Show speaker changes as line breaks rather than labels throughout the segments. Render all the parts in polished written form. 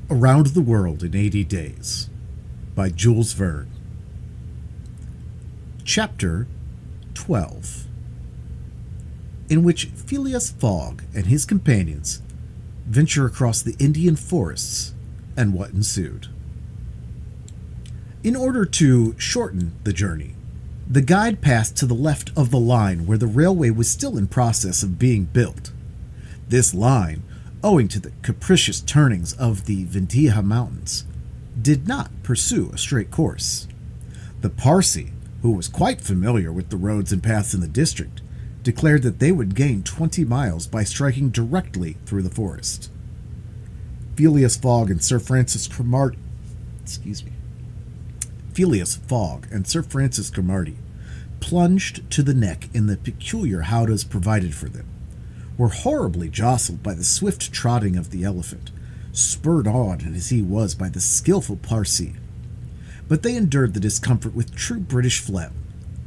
Around the World in 80 Days by Jules Verne. Chapter 12, in which Phileas Fogg and his companions venture across the Indian forests and what ensued. In order to shorten the journey, the guide passed to the left of the line where the railway was still in process of being built. This line, owing to the capricious turnings of the Vindhya Mountains, did not pursue a straight course. The Parsee, who was quite familiar with the roads and paths in the district, declared that they would gain 20 miles by striking directly through the forest. Phileas Fogg and Sir Francis Cromarty plunged to the neck in the peculiar howdahs provided for them, were horribly jostled by the swift trotting of the elephant, spurred on as he was by the skillful Parsee. But they endured the discomfort with true British phlegm,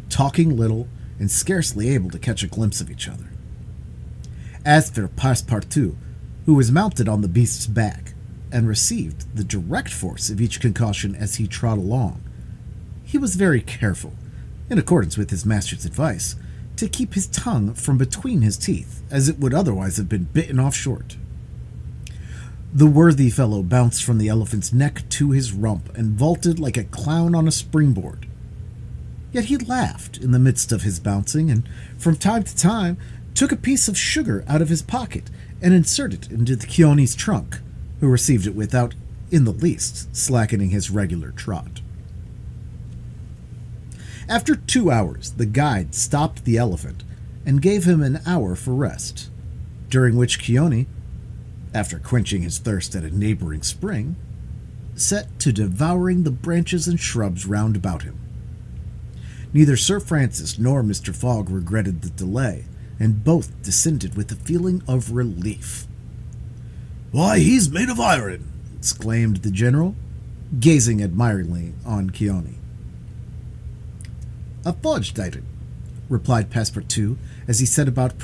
talking little and scarcely able to catch a glimpse of each other. As for Passepartout, who was mounted on the beast's back and received the direct force of each concussion as he trod along, he was very careful, in accordance with his master's advice, to keep his tongue from between his teeth, as it would otherwise have been bitten off short. The worthy fellow bounced from the elephant's neck to his rump and vaulted like a clown on a springboard. Yet he laughed in the midst of his bouncing, and from time to time took a piece of sugar out of his pocket and inserted it into the Chioni's trunk, who received it without in the least slackening his regular trot. After 2 hours, the guide stopped the elephant and gave him an hour for rest, during which Chioni, after quenching his thirst at a neighboring spring, set to devouring the branches and shrubs round about him. Neither Sir Francis nor Mr. Fogg regretted the delay, and both descended with a feeling of relief. "Why, he's made of iron!" exclaimed the general, gazing admiringly on Chioni. "A forged iron," replied Passepartout as he set about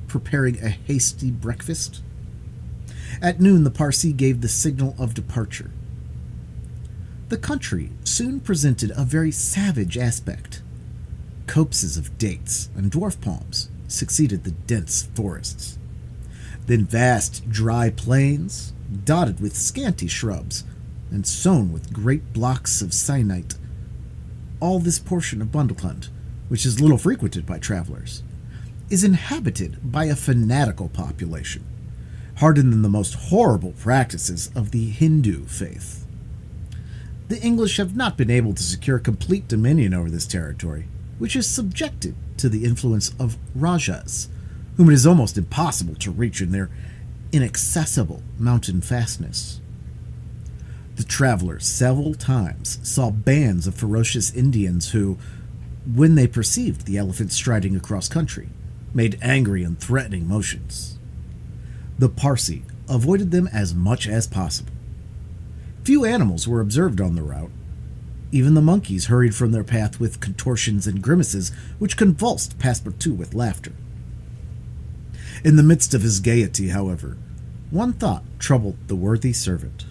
preparing a hasty breakfast. At noon the Parsee gave the signal of departure. The country soon presented a very savage aspect. Copses of dates and dwarf palms succeeded the dense forests. Then vast dry plains, dotted with scanty shrubs and sown with great blocks of syenite. All this portion of Bundelkund, which is little frequented by travelers, is inhabited by a fanatical population, hardened in the most horrible practices of the Hindu faith. The English have not been able to secure complete dominion over this territory, which is subjected to the influence of Rajas, whom it is almost impossible to reach in their inaccessible mountain fastness. The travelers several times saw bands of ferocious Indians who, when they perceived the elephant striding across country, made angry and threatening motions. The Parsee avoided them as much as possible. Few animals were observed on the route. Even the monkeys hurried from their path with contortions and grimaces which convulsed Passepartout with laughter. In the midst of his gaiety, however, one thought troubled the worthy servant.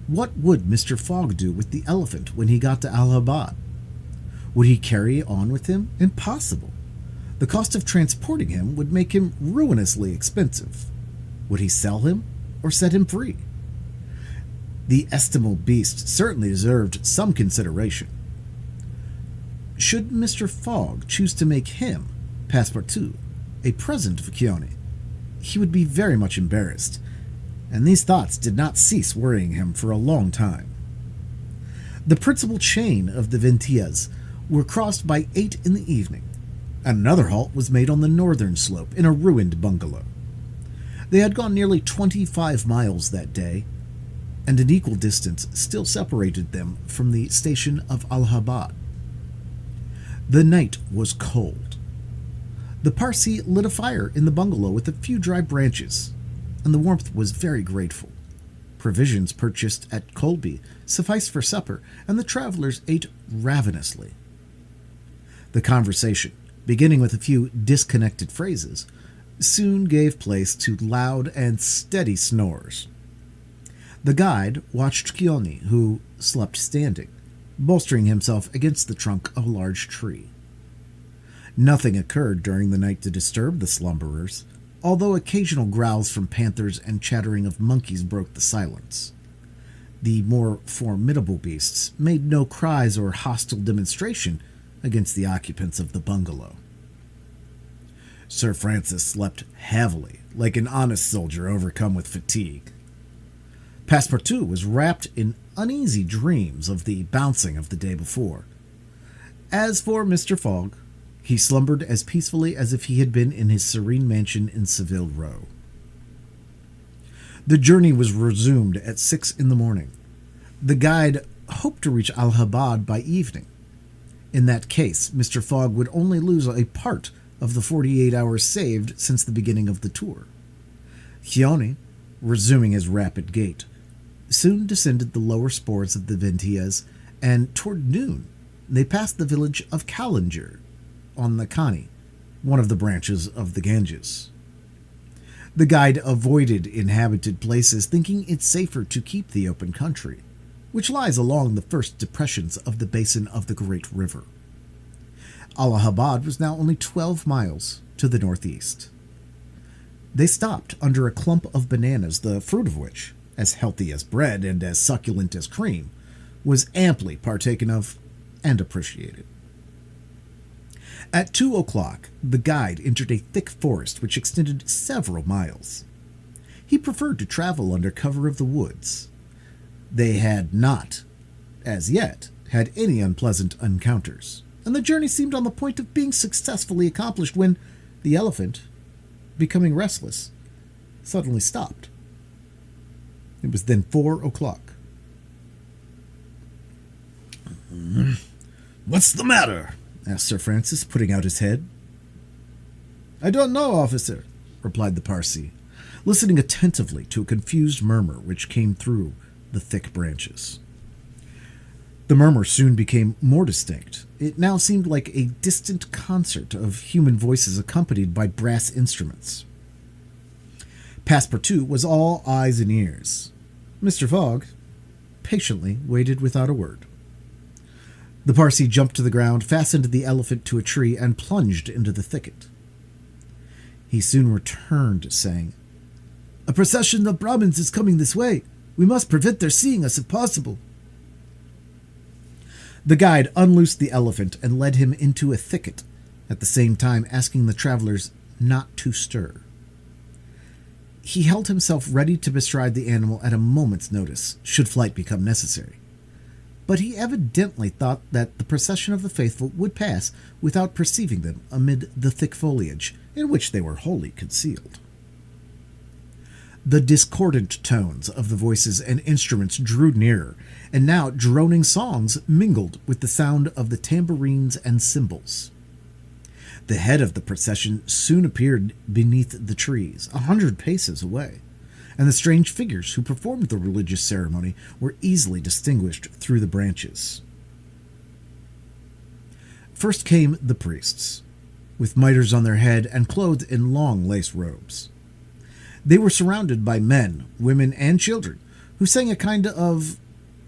What would Mr. Fogg do with the elephant when he got to Allahabad? Would he carry on with him? Impossible. The cost of transporting him would make him ruinously expensive. Would he sell him or set him free? The estimable beast certainly deserved some consideration. Should Mr. Fogg choose to make him, Passepartout, a present of Chioni, he would be very much embarrassed, and these thoughts did not cease worrying him for a long time. The principal chain of the Vindhyas were crossed by 8 in the evening, and another halt was made on the northern slope in a ruined bungalow. They had gone nearly 25 miles that day, and an equal distance still separated them from the station of Allahabad. The night was cold. The Parsee lit a fire in the bungalow with a few dry branches, and the warmth was very grateful. Provisions purchased at Colby sufficed for supper, and the travelers ate ravenously. The conversation, beginning with a few disconnected phrases, soon gave place to loud and steady snores. The guide watched Kioni, who slept standing, bolstering himself against the trunk of a large tree. Nothing occurred during the night to disturb the slumberers, although occasional growls from panthers and chattering of monkeys broke the silence. The more formidable beasts made no cries or hostile demonstration against the occupants of the bungalow. Sir Francis slept heavily, like an honest soldier overcome with fatigue. Passepartout was wrapped in uneasy dreams of the bouncing of the day before. As for Mr. Fogg, he slumbered as peacefully as if he had been in his serene mansion in Savile Row. The journey was resumed at 6 in the morning. The guide hoped to reach Allahabad by evening. In that case, Mr. Fogg would only lose a part of the 48 hours saved since the beginning of the tour. Kioni, resuming his rapid gait, soon descended the lower spurs of the Ventillas, and toward noon they passed the village of Callinger on the Kani, one of the branches of the Ganges. The guide avoided inhabited places, thinking it safer to keep the open country, which lies along the first depressions of the basin of the great river. Allahabad was now only 12 miles to the northeast. They stopped under a clump of bananas, the fruit of which, as healthy as bread and as succulent as cream, was amply partaken of and appreciated. At 2 o'clock, the guide entered a thick forest which extended several miles. He preferred to travel under cover of the woods. They had not, as yet, had any unpleasant encounters, and the journey seemed on the point of being successfully accomplished when the elephant, becoming restless, suddenly stopped. It was then 4 o'clock.
"What's the matter?"
asked Sir Francis, putting out his head.
"I don't know, officer," replied the Parsee,
listening attentively to a confused murmur which came through the thick branches. The murmur soon became more distinct. It now seemed like a distant concert of human voices accompanied by brass instruments. Passepartout was all eyes and ears. Mr. Fogg patiently waited without a word. The Parsee jumped to the ground, fastened the elephant to a tree, and plunged into the thicket. He soon returned, saying,
"A procession of Brahmins is coming this way. We must prevent their seeing us if possible."
The guide unloosed the elephant and led him into a thicket, at the same time asking the travelers not to stir. He held himself ready to bestride the animal at a moment's notice, should flight become necessary. But he evidently thought that the procession of the faithful would pass without perceiving them amid the thick foliage, in which they were wholly concealed. The discordant tones of the voices and instruments drew nearer, and now droning songs mingled with the sound of the tambourines and cymbals. The head of the procession soon appeared beneath the trees, 100 paces away, and the strange figures who performed the religious ceremony were easily distinguished through the branches. First came the priests, with mitres on their head and clothed in long lace robes. They were surrounded by men, women, and children, who sang a kind of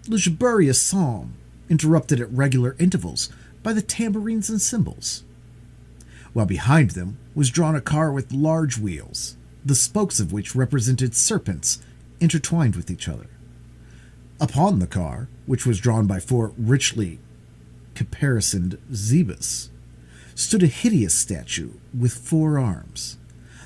lugubrious psalm, interrupted at regular intervals by the tambourines and cymbals, while behind them was drawn a car with large wheels, the spokes of which represented serpents intertwined with each other. Upon the car, which was drawn by 4 richly caparisoned zebus, stood a hideous statue with 4 arms,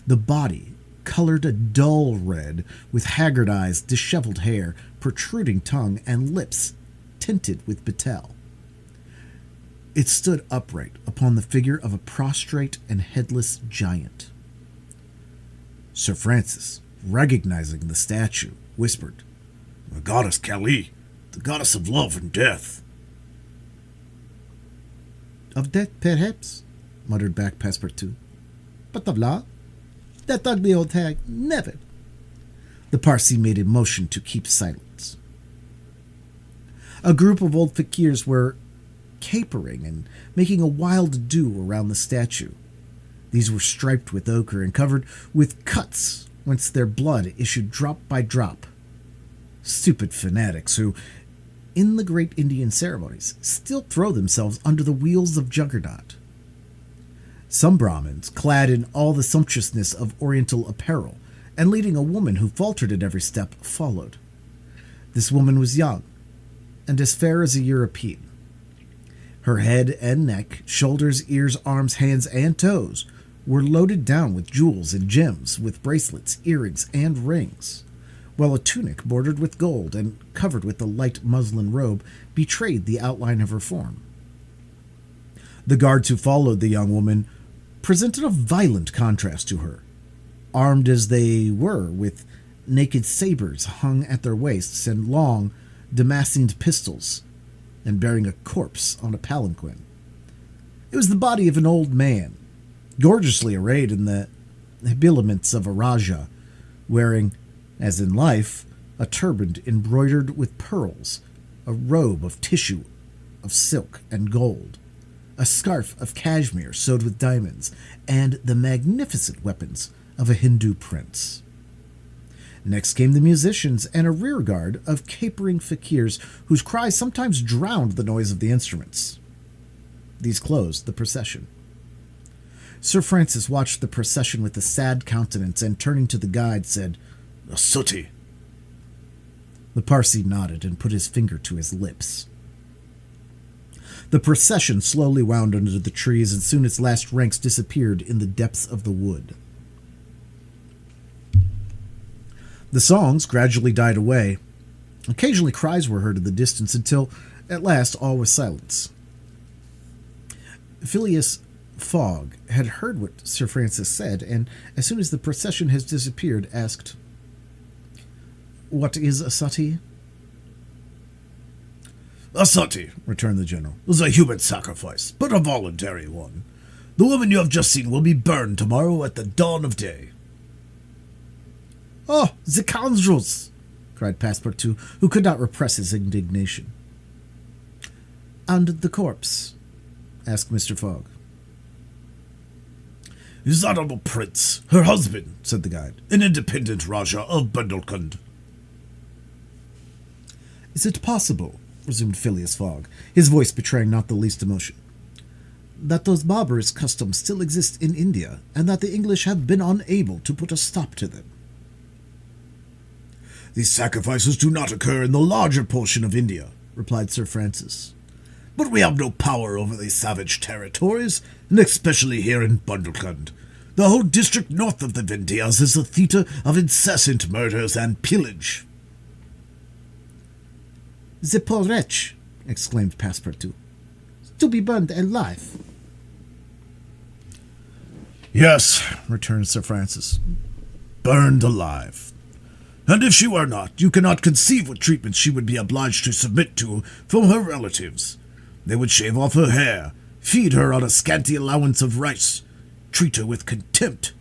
the body colored a dull red, with haggard eyes, disheveled hair, protruding tongue, and lips tinted with betel. It stood upright upon the figure of a prostrate and headless giant. Sir Francis, recognizing the statue, whispered,
"The goddess Kali, the goddess of love and death."
"Of death, perhaps," muttered back Passepartout. "But of love? That ugly old hag, never." The Parsee made a motion to keep silence. A group of old fakirs were capering and making a wild do around the statue. These were striped with ochre and covered with cuts whence their blood issued drop by drop. Stupid fanatics who, in the great Indian ceremonies, still throw themselves under the wheels of Juggernaut. Some Brahmins, clad in all the sumptuousness of Oriental apparel, and leading a woman who faltered at every step, followed. This woman was young, and as fair as a European. Her head and neck, shoulders, ears, arms, hands, and toes were loaded down with jewels and gems, with bracelets, earrings, and rings, while a tunic bordered with gold and covered with a light muslin robe betrayed the outline of her form. The guards who followed the young woman presented a violent contrast to her, armed as they were with naked sabers hung at their waists and long, damascened pistols, and bearing a corpse on a palanquin. It was the body of an old man, gorgeously arrayed in the habiliments of a Rajah, wearing, as in life, a turban embroidered with pearls, a robe of tissue of silk and gold, a scarf of cashmere sewed with diamonds, and the magnificent weapons of a Hindu prince. Next came the musicians and a rearguard of capering fakirs whose cries sometimes drowned the noise of the instruments. These closed the procession. Sir Francis watched the procession with a sad countenance and, turning to the guide, said,
"A sooty."
The Parsee nodded and put his finger to his lips. The procession slowly wound under the trees, and soon its last ranks disappeared in the depths of the wood. The songs gradually died away. Occasionally cries were heard in the distance until, at last, all was silence. Phileas Fogg had heard what Sir Francis said, and as soon as the procession has disappeared, asked, "What is a suttee?"
"A sooty," returned the general, "is a human sacrifice, but a voluntary one. The woman you have just seen will be burned tomorrow at the dawn of day."
"Oh, the scoundrels!"
cried Passepartout, who could not repress his indignation. "And the corpse?" asked Mr. Fogg.
"His honorable prince, her husband," said the guide, "an independent Rajah of Bundelkund."
"Is it possible," resumed Phileas Fogg, his voice betraying not the least emotion, "that those barbarous customs still exist in India, and that the English have been unable to put a stop to them?"
"These sacrifices do not occur in the larger portion of India," replied Sir Francis. "But we have no power over these savage territories, and especially here in Bundelkund. The whole district north of the Vindhyas is a theatre of incessant murders and pillage."
"The poor wretch!" exclaimed Passepartout. "To be burned alive!"
"Yes," returned Sir Francis, "burned alive. And if she were not, you cannot conceive what treatment she would be obliged to submit to from her relatives. They would shave off her hair, feed her on a scanty allowance of rice, treat her with contempt.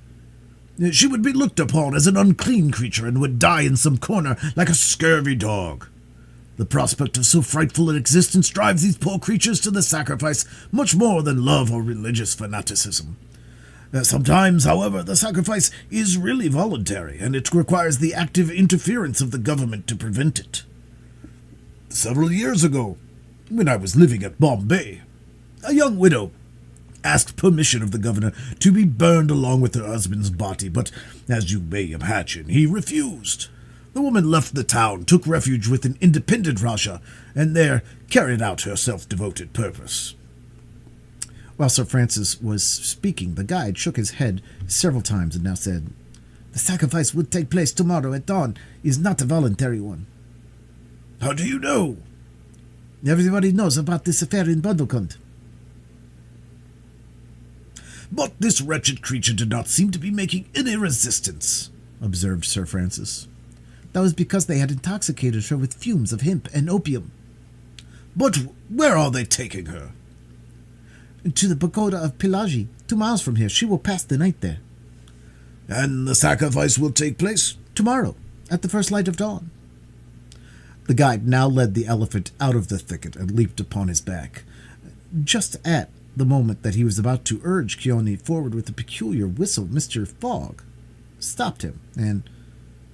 She would be looked upon as an unclean creature and would die in some corner like a scurvy dog. The prospect of so frightful an existence drives these poor creatures to the sacrifice much more than love or religious fanaticism. Sometimes, however, the sacrifice is really voluntary, and it requires the active interference of the government to prevent it. Several years ago, when I was living at Bombay, a young widow asked permission of the governor to be burned along with her husband's body, but, as you may imagine, he refused. The woman left the town, took refuge with an independent Rajah, and there carried out her self-devoted purpose."
While Sir Francis was speaking, the guide shook his head several times and now said,
"The sacrifice would take place tomorrow at dawn is not a voluntary one."
"How do you know?"
"Everybody knows about this affair in Bundelkund."
"But this wretched creature did not seem to be making any resistance," observed Sir Francis.
"That was because they had intoxicated her with fumes of hemp and opium."
"But where are they taking her?"
"To the pagoda of Pilaji, 2 miles from here. She will pass the night there."
"And the sacrifice will take place?"
"Tomorrow, at the first light of dawn."
The guide now led the elephant out of the thicket and leaped upon his back. Just at the moment that he was about to urge Keone forward with a peculiar whistle, Mr. Fogg stopped him, and,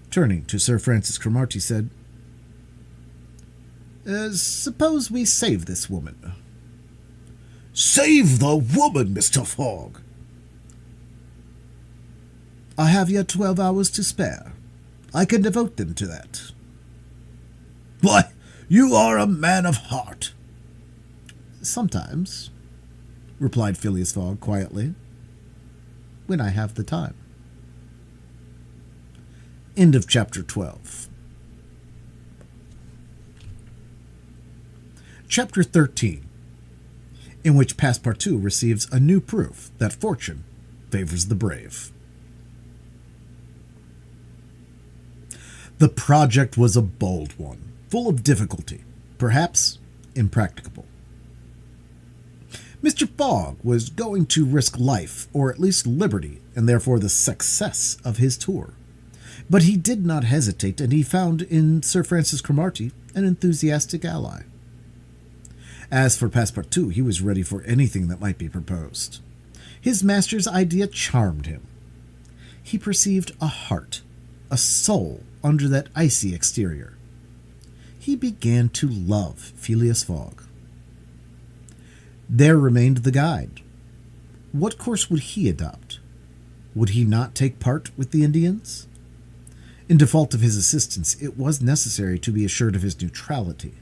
turning to Sir Francis Cromarty, said, Suppose we save this woman.
Save the woman, Mr. Fogg!
I have yet 12 hours to spare. I can devote them to that.
Why, you are a man of heart.
Sometimes, replied Phileas Fogg quietly, when I have the time. End of chapter 12. Chapter 13, in which Passepartout receives a new proof that fortune favors the brave. The project was a bold one, full of difficulty, perhaps impracticable. Mr. Fogg was going to risk life, or at least liberty, and therefore the success of his tour. But he did not hesitate, and he found in Sir Francis Cromarty an enthusiastic ally. As for Passepartout, he was ready for anything that might be proposed. His master's idea charmed him. He perceived a heart, a soul under that icy exterior. He began to love Phileas Fogg. There remained the guide. What course would he adopt? Would he not take part with the Indians? In default of his assistance, it was necessary to be assured of his neutrality.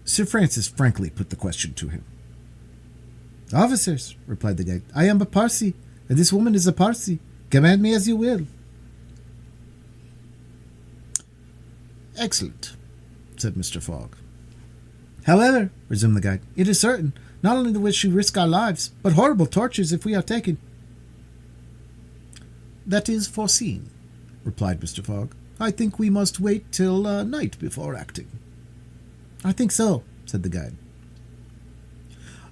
Sir Francis frankly put the question to him.
Officers, replied the guide, I am a Parsee, and this woman is a Parsee. Command me as you will.
Excellent, said Mr. Fogg.
However, resumed the guide, it is certain, not only will she risk our lives, but horrible tortures if we are taken.
That is foreseen, replied Mr. Fogg.
I think we must wait till night before acting. I think so, said the guide.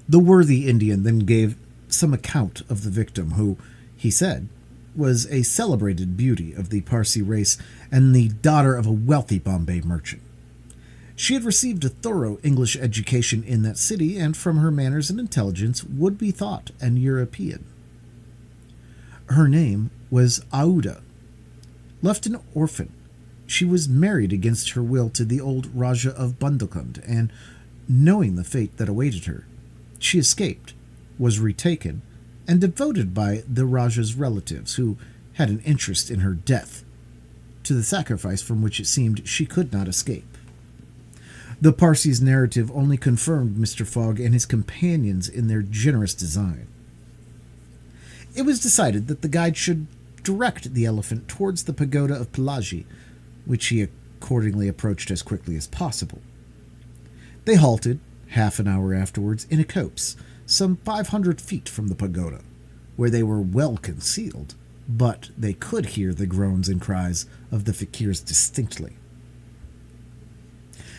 The worthy Indian then gave some account of the victim, who, he said, was a celebrated beauty of the Parsee race and the daughter of a wealthy Bombay merchant. She had received a thorough English education in that city, and from her manners and intelligence would be thought an European. Her name was Aouda. Left an orphan, she was married against her will to the old Rajah of Bundelkund, and, knowing the fate that awaited her, she escaped, was retaken, and devoted by the Rajah's relatives, who had an interest in her death, to the sacrifice from which it seemed she could not escape. The Parsee's narrative only confirmed Mr. Fogg and his companions in their generous design. It was decided that the guide should direct the elephant towards the pagoda of Pelagie, which he accordingly approached as quickly as possible. They halted, half an hour afterwards, in a copse, some 500 feet from the pagoda, where they were well concealed, but they could hear the groans and cries of the fakirs distinctly.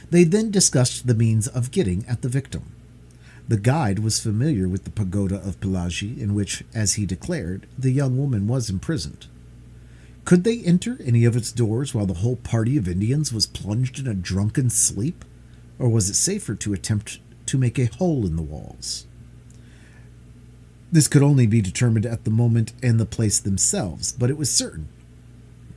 They then discussed the means of getting at the victim. The guide was familiar with the pagoda of Pelagie, in which, as he declared, the young woman was imprisoned. Could they enter any of its doors while the whole party of Indians was plunged in a drunken sleep, or was it safer to attempt to make a hole in the walls? This could only be determined at the moment and the place themselves, but it was certain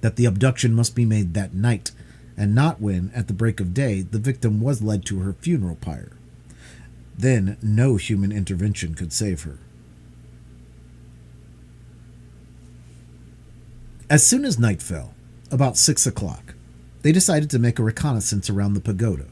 that the abduction must be made that night, and not when, at the break of day, the victim was led to her funeral pyre. Then no human intervention could save her. As soon as night fell, about 6 o'clock, they decided to make a reconnaissance around the pagoda.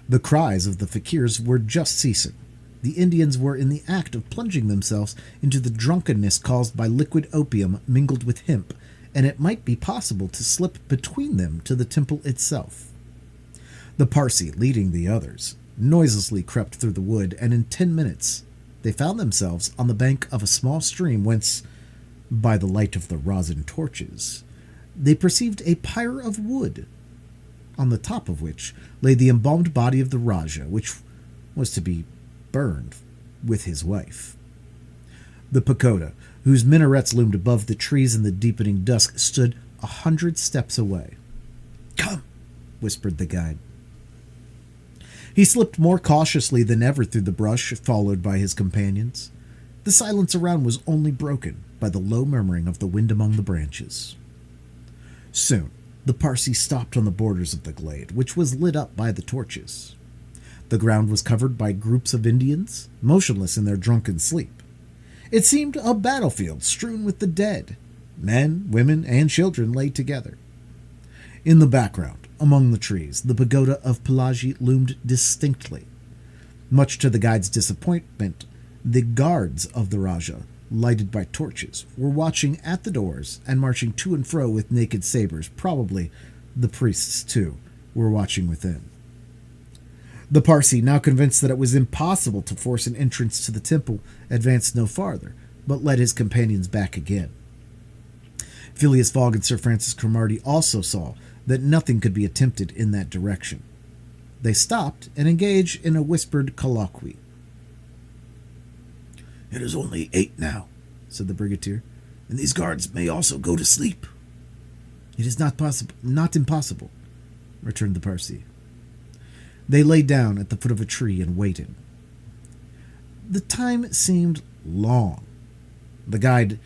The cries of the fakirs were just ceasing. The Indians were in the act of plunging themselves into the drunkenness caused by liquid opium mingled with hemp, and it might be possible to slip between them to the temple itself. The Parsee, leading the others, noiselessly crept through the wood, and in 10 minutes they found themselves on the bank of a small stream whence, by the light of the rosin torches, they perceived a pyre of wood, on the top of which lay the embalmed body of the Rajah, which was to be burned with his wife. The pagoda, whose minarets loomed above the trees in the deepening dusk, stood 100 steps away. "Come," whispered the guide. He slipped more cautiously than ever through the brush, followed by his companions. The silence around was only broken by the low murmuring of the wind among the branches. Soon, The Parsee stopped on the borders of the glade, which was lit up by the torches. The ground was covered by groups of Indians, motionless in their drunken sleep. It seemed a battlefield strewn with the dead. Men, women, and children lay together. In the background, among the trees, the pagoda of Pelagi loomed distinctly. Much to the guide's disappointment, the guards of the Raja, lighted by torches, were watching at the doors and marching to and fro with naked sabers. Probably the priests, too, were watching within. The Parsee, now convinced that it was impossible to force an entrance to the temple, advanced no farther, but led his companions back again. Phileas Fogg and Sir Francis Cromarty also saw that nothing could be attempted in that direction. They stopped and engaged in a whispered colloquy.
"It is only 8 now," said the brigadier, "and these guards may also go to sleep."
"It is not impossible," returned the Parsee. They lay down at the foot of a tree and waited. The time seemed long. The guide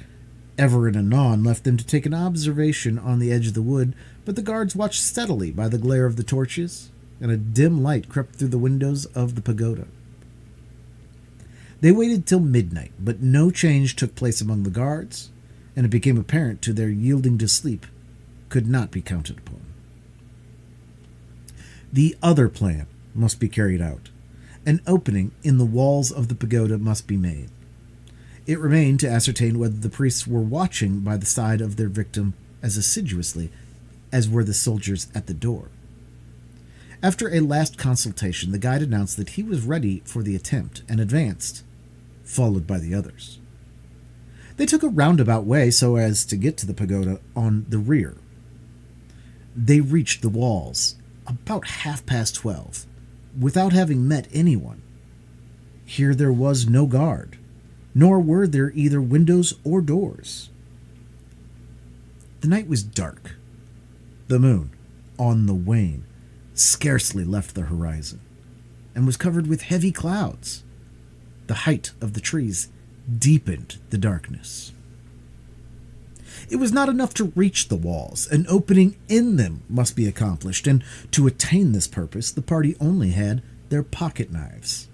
ever and anon left them to take an observation on the edge of the wood, but the guards watched steadily by the glare of the torches, and a dim light crept through the windows of the pagoda. They waited till midnight, but no change took place among the guards, and it became apparent to their yielding to sleep could not be counted upon. The other plan must be carried out. An opening in the walls of the pagoda must be made. It remained to ascertain whether the priests were watching by the side of their victim as assiduously as were the soldiers at the door. After a last consultation, the guide announced that he was ready for the attempt and advanced, followed by the others. They took a roundabout way so as to get to the pagoda on the rear. They reached the walls about 12:30, without having met anyone. Here there was no guard, nor were there either windows or doors. The night was dark. The moon, on the wane, scarcely left the horizon, and was covered with heavy clouds. The height of the trees deepened the darkness. It was not enough to reach the walls. An opening in them must be accomplished, and to attain this purpose, the party only had their pocket knives.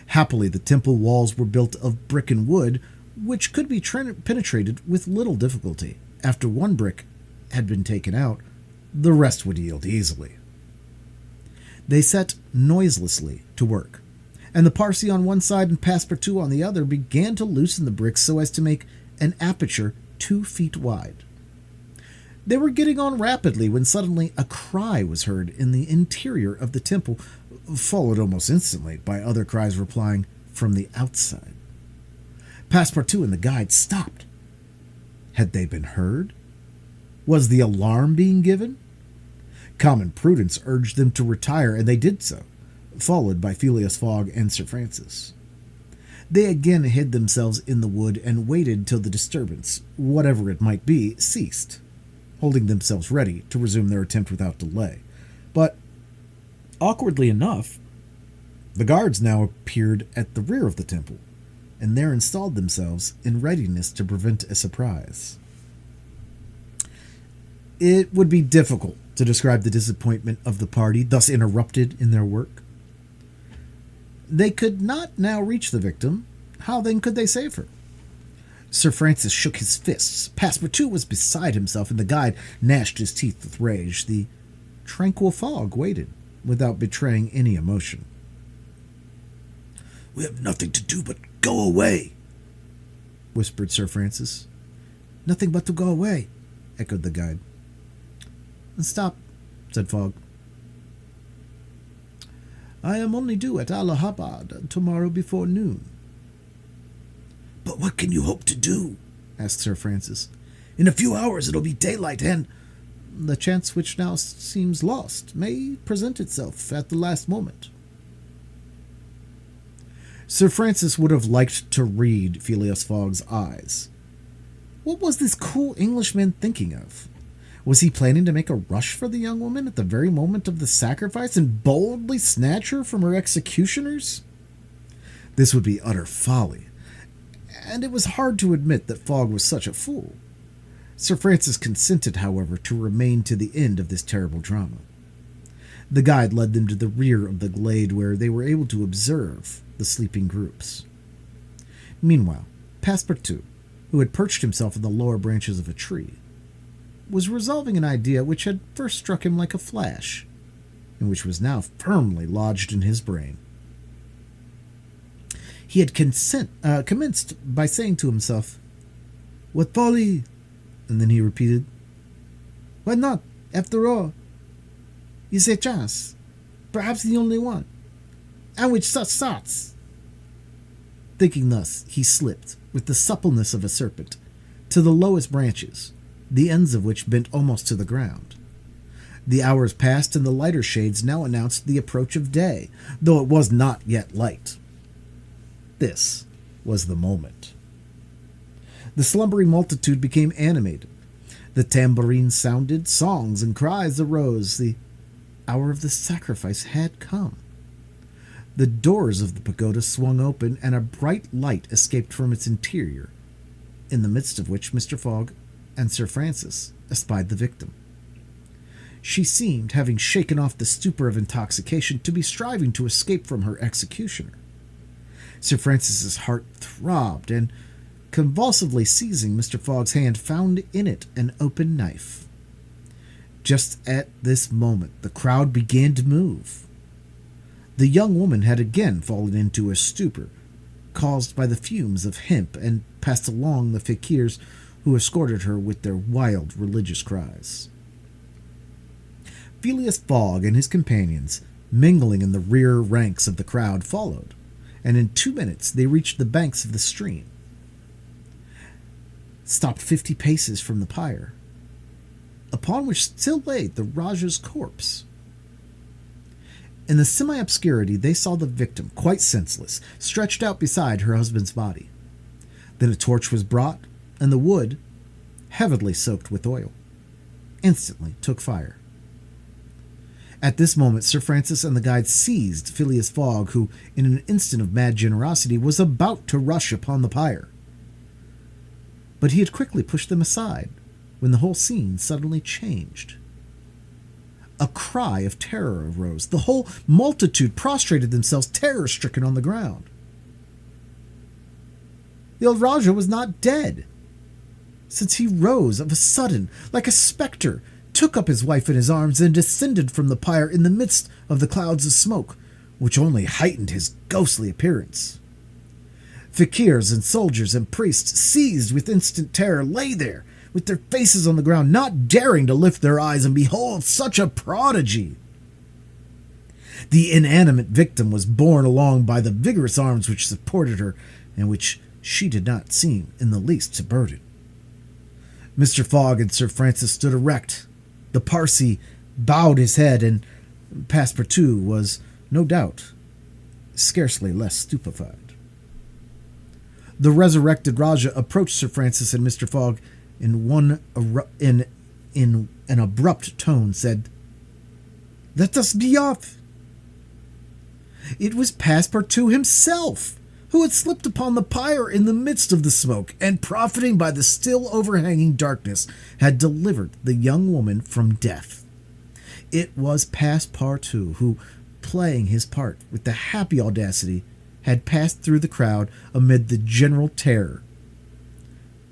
Happily, the temple walls were built of brick and wood, which could be penetrated with little difficulty. After one brick had been taken out, the rest would yield easily. They set noiselessly to work, and the Parsee on one side and Passepartout on the other began to loosen the bricks so as to make an aperture 2 feet wide. They were getting on rapidly when suddenly a cry was heard in the interior of the temple, followed almost instantly by other cries replying from the outside. Passepartout and the guide stopped. Had they been heard? Was the alarm being given? Common prudence urged them to retire, and they did so, followed by Phileas Fogg and Sir Francis. They again hid themselves in the wood and waited till the disturbance, whatever it might be, ceased, holding themselves ready to resume their attempt without delay. But, awkwardly enough, the guards now appeared at the rear of the temple, and there installed themselves in readiness to prevent a surprise. It would be difficult to describe the disappointment of the party thus interrupted in their work. They could not now reach the victim. How then could they save her? Sir Francis shook his fists. Passepartout was beside himself, and the guide gnashed his teeth with rage. The tranquil Fogg waited, without betraying any emotion.
"We have nothing to do but go away,"
whispered Sir Francis. "Nothing but to go away," echoed the guide. "Stop," said Fogg. "I am only due at Allahabad tomorrow before noon."
"But what can you hope to do?"
asked Sir Francis.
"In a few hours it'll be daylight, and—"
"The chance which now seems lost may present itself at the last moment." Sir Francis would have liked to read Phileas Fogg's eyes. What was this cool Englishman thinking of? Was he planning to make a rush for the young woman at the very moment of the sacrifice and boldly snatch her from her executioners? This would be utter folly, and it was hard to admit that Fogg was such a fool. Sir Francis consented, however, to remain to the end of this terrible drama. The guide led them to the rear of the glade where they were able to observe the sleeping groups. Meanwhile, Passepartout, who had perched himself in the lower branches of a tree, was resolving an idea which had first struck him like a flash, and which was now firmly lodged in his brain. He had commenced by saying to himself, "What folly!" And then he repeated, "Why not, after all? Is a chance, perhaps the only one, and with such thoughts." Thinking thus, he slipped, with the suppleness of a serpent, to the lowest branches, the ends of which bent almost to the ground. The hours passed, and the lighter shades now announced the approach of day, though it was not yet light. This was the moment. The slumbering multitude became animated. The tambourines sounded, songs and cries arose. The hour of the sacrifice had come. The doors of the pagoda swung open, and a bright light escaped from its interior, in the midst of which Mr. Fogg and Sir Francis espied the victim. She seemed, having shaken off the stupor of intoxication, to be striving to escape from her executioner. Sir Francis's heart throbbed, and, convulsively seizing Mr. Fogg's hand, found in it an open knife. Just at this moment the crowd began to move. The young woman had again fallen into a stupor, caused by the fumes of hemp, and passed along the fakirs who escorted her with their wild religious cries. Phileas Fogg and his companions, mingling in the rear ranks of the crowd, followed, and in 2 minutes they reached the banks of the stream, stopped 50 paces from the pyre, upon which still lay the Rajah's corpse. In the semi-obscurity they saw the victim, quite senseless, stretched out beside her husband's body. Then a torch was brought, and the wood, heavily soaked with oil, instantly took fire. At this moment Sir Francis and the guide seized Phileas Fogg, who, in an instant of mad generosity, was about to rush upon the pyre. But he had quickly pushed them aside, when the whole scene suddenly changed. A cry of terror arose. The whole multitude prostrated themselves, terror-stricken, on the ground. The old Rajah was not dead, since he rose of a sudden, like a spectre, took up his wife in his arms, and descended from the pyre in the midst of the clouds of smoke, which only heightened his ghostly appearance. Fakirs and soldiers and priests, seized with instant terror, lay there, with their faces on the ground, not daring to lift their eyes and behold such a prodigy. The inanimate victim was borne along by the vigorous arms which supported her, and which she did not seem in the least to burden. Mr. Fogg and Sir Francis stood erect. The Parsee bowed his head, and Passepartout was, no doubt, scarcely less stupefied. The resurrected Rajah approached Sir Francis, and Mr. Fogg, in an abrupt tone, said, "Let us be off." It was Passepartout himself, who had slipped upon the pyre in the midst of the smoke, and, profiting by the still overhanging darkness, had delivered the young woman from death. It was Passepartout who, playing his part with the happy audacity, had passed through the crowd amid the general terror.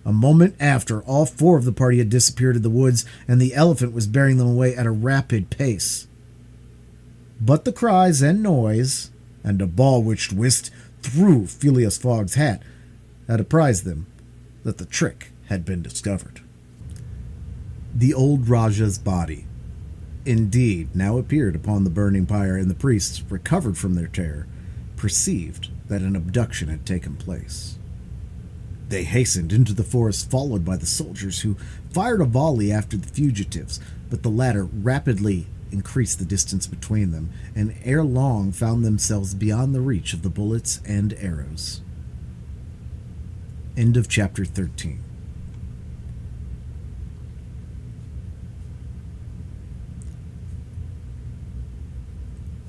A moment after, all 4 of the party had disappeared in the woods, and the elephant was bearing them away at a rapid pace. But the cries and noise, and a ball which whisked through Phileas Fogg's hat, had apprised them that the trick had been discovered. The old Rajah's body, indeed, now appeared upon the burning pyre, and the priests, recovered from their terror, perceived that an abduction had taken place. They hastened into the forest, followed by the soldiers, who fired a volley after the fugitives, but the latter rapidly increased the distance between them, and ere long found themselves beyond the reach of the bullets and arrows. End of chapter 13.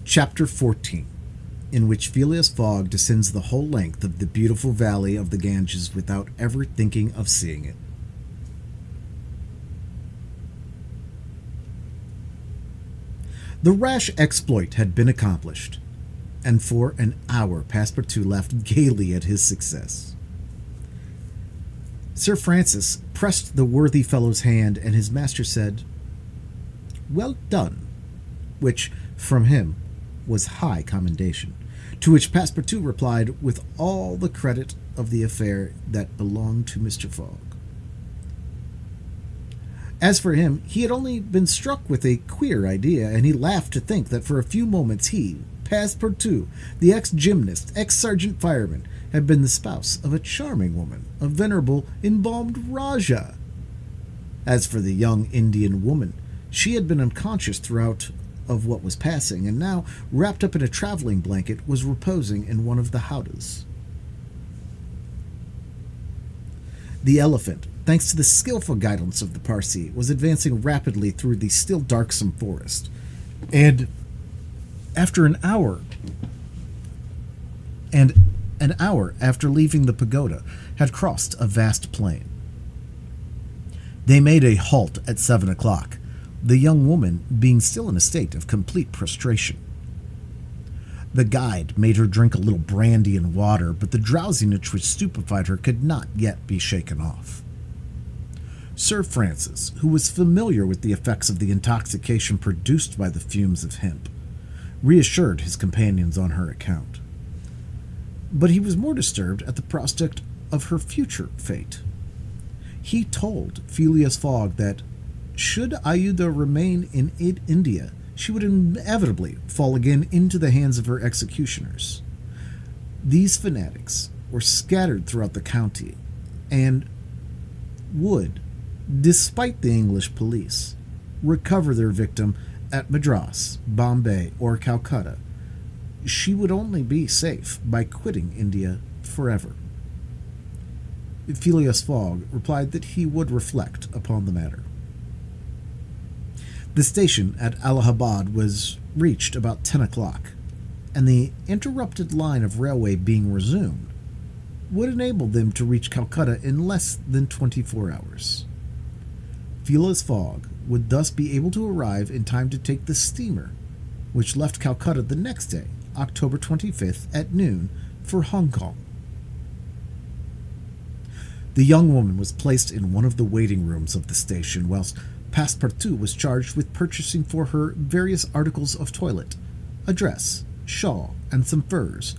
Chapter 14, in which Phileas Fogg descends the whole length of the beautiful valley of the Ganges without ever thinking of seeing it. The rash exploit had been accomplished, and for an hour Passepartout laughed gaily at his success. Sir Francis pressed the worthy fellow's hand, and his master said, "Well done," which, from him, was high commendation, to which Passepartout replied with all the credit of the affair that belonged to Mr. Fogg. As for him, he had only been struck with a queer idea, and he laughed to think that for a few moments he, Passepartout, the ex-gymnast, ex-sergeant fireman, had been the spouse of a charming woman, a venerable, embalmed Rajah. As for the young Indian woman, she had been unconscious throughout of what was passing, and now, wrapped up in a traveling blanket, was reposing in one of the howdahs. The elephant, thanks to the skillful guidance of the Parsee, was advancing rapidly through the still darksome forest, and after an hour after leaving the pagoda, had crossed a vast plain. They made a halt at 7 o'clock, the young woman being still in a state of complete prostration. The guide made her drink a little brandy and water, but the drowsiness which stupefied her could not yet be shaken off. Sir Francis, who was familiar with the effects of the intoxication produced by the fumes of hemp, reassured his companions on her account. But he was more disturbed at the prospect of her future fate. He told Phileas Fogg that, should Aouda remain in India, she would inevitably fall again into the hands of her executioners. These fanatics were scattered throughout the county, and would, despite the English police, recover their victim at Madras, Bombay, or Calcutta. She would only be safe by quitting India forever. Phileas Fogg replied that he would reflect upon the matter. The station at Allahabad was reached about 10 o'clock, and the interrupted line of railway being resumed, would enable them to reach Calcutta in less than 24 hours. Phileas Fogg would thus be able to arrive in time to take the steamer, which left Calcutta the next day, October 25th at noon, for Hong Kong. The young woman was placed in one of the waiting rooms of the station, whilst Passepartout was charged with purchasing for her various articles of toilet, a dress, shawl, and some furs,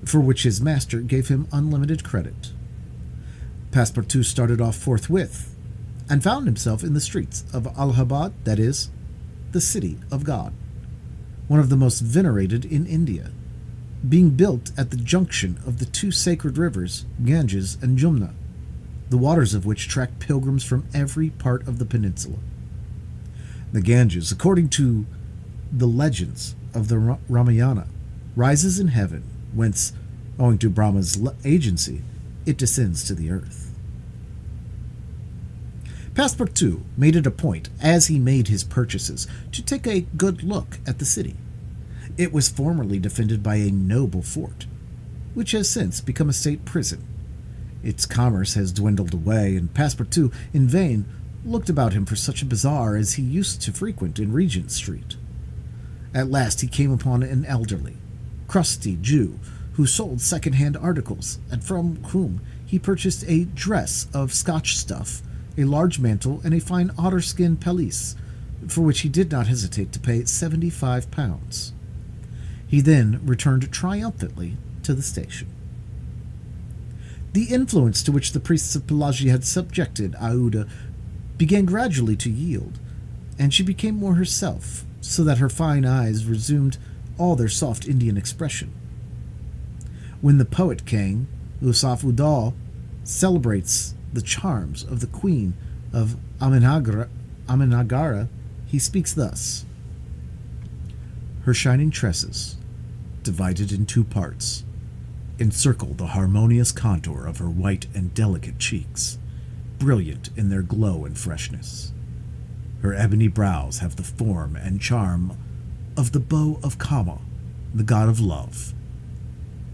for which his master gave him unlimited credit. Passepartout started off forthwith, and found himself in the streets of Allahabad, that is, the City of God, one of the most venerated in India, being built at the junction of the two sacred rivers, Ganges and Jumna, the waters of which attract pilgrims from every part of the peninsula. The Ganges, according to the legends of the Ramayana, rises in heaven, whence, owing to Brahma's agency, it descends to the earth. Passepartout made it a point, as he made his purchases, to take a good look at the city. It was formerly defended by a noble fort, which has since become a state prison. Its commerce has dwindled away, and Passepartout, in vain, looked about him for such a bazaar as he used to frequent in Regent Street. At last he came upon an elderly, crusty Jew who sold second-hand articles, and from whom he purchased a dress of Scotch stuff, a large mantle, and a fine otter-skin pelisse, for which he did not hesitate to pay £75. He then returned triumphantly to the station. The influence to which the priests of Pelagie had subjected Aouda began gradually to yield, and she became more herself, so that her fine eyes resumed all their soft Indian expression. When the poet king, Yusuf Udal, celebrates the charms of the queen of Aminagara, he speaks thus: her shining tresses, divided in two parts, encircle the harmonious contour of her white and delicate cheeks, brilliant in their glow and freshness. Her ebony brows have the form and charm of the bow of Kama, the god of love,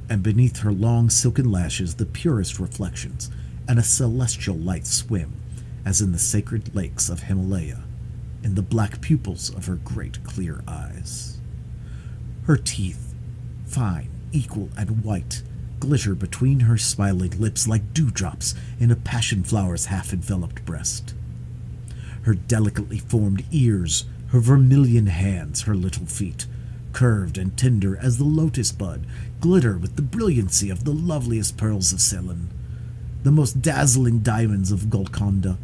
and beneath her long silken lashes the purest reflections and a celestial light swim, as in the sacred lakes of Himalaya, in the black pupils of her great clear eyes. Her teeth, fine, equal, and white, glitter between her smiling lips like dewdrops in a passion flower's half-enveloped breast. Her delicately formed ears, her vermilion hands, her little feet, curved and tender as the lotus bud, glitter with the brilliancy of the loveliest pearls of Ceylon, the most dazzling diamonds of Golconda.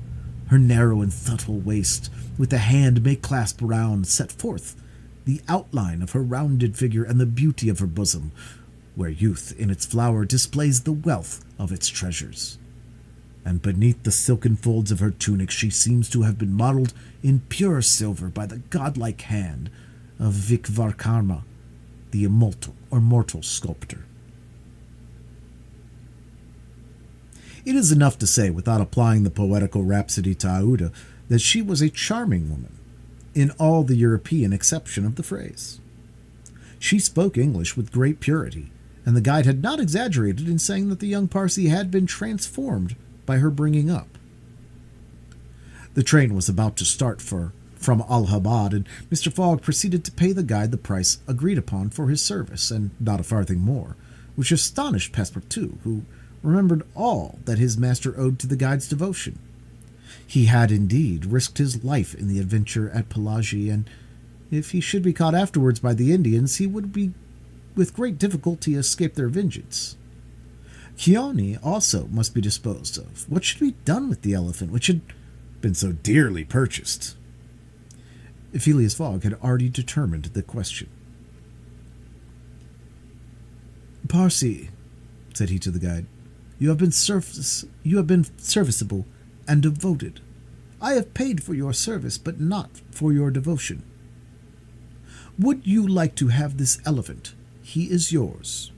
Her narrow and subtle waist, with a hand may clasp round, set forth the outline of her rounded figure and the beauty of her bosom, where youth in its flower displays the wealth of its treasures. And beneath the silken folds of her tunic she seems to have been modeled in pure silver by the godlike hand of Vikvarkarma, the immortal or mortal sculptor. It is enough to say, without applying the poetical rhapsody to Aouda, that she was a charming woman, in all the European acception of the phrase. She spoke English with great purity, and the guide had not exaggerated in saying that the young Parsee had been transformed by her bringing up. The train was about to start from Allahabad, and Mr. Fogg proceeded to pay the guide the price agreed upon for his service, and not a farthing more, which astonished Passepartout, who remembered all that his master owed to the guide's devotion. He had indeed risked his life in the adventure at Pelagi, and if he should be caught afterwards by the Indians, he would be with great difficulty escape their vengeance. Keone also must be disposed of. What should be done with the elephant, which had been so dearly purchased? Phileas Fogg had already determined the question. "Parsee," said he to the guide, you have been serviceable and devoted. I have paid for your service, but not for your devotion. Would you like to have this elephant? He is yours."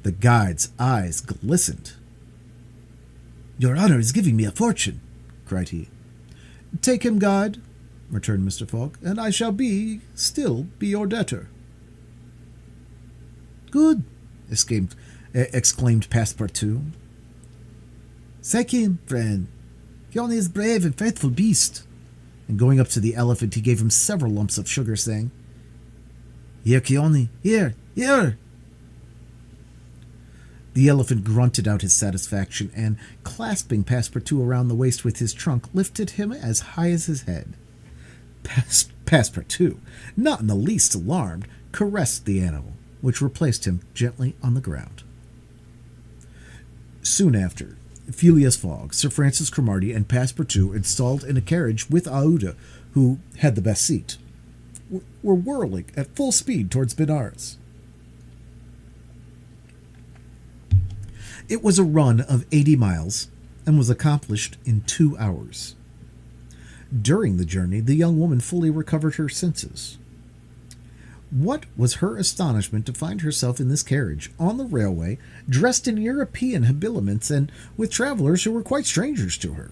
The guide's eyes glistened. "Your honor is giving me a fortune," cried he. "Take him, guide," returned Mr. Fogg, "and I shall still be your debtor." "Good," exclaimed Passepartout. "Take him, friend. Keone is brave and faithful beast." And going up to the elephant, he gave him several lumps of sugar, saying, "Here, Keone, here, here." The elephant grunted out his satisfaction, and, clasping Passepartout around the waist with his trunk, lifted him as high as his head. Passepartout, not in the least alarmed, caressed the animal, which replaced him gently on the ground. Soon after, Phileas Fogg, Sir Francis Cromarty, and Passepartout, installed in a carriage with Aouda, who had the best seat, were whirling at full speed towards Benares. It was a run of 80 miles and was accomplished in 2 hours. During the journey, the young woman fully recovered her senses. What was her astonishment to find herself in this carriage, on the railway, dressed in European habiliments, and with travelers who were quite strangers to her.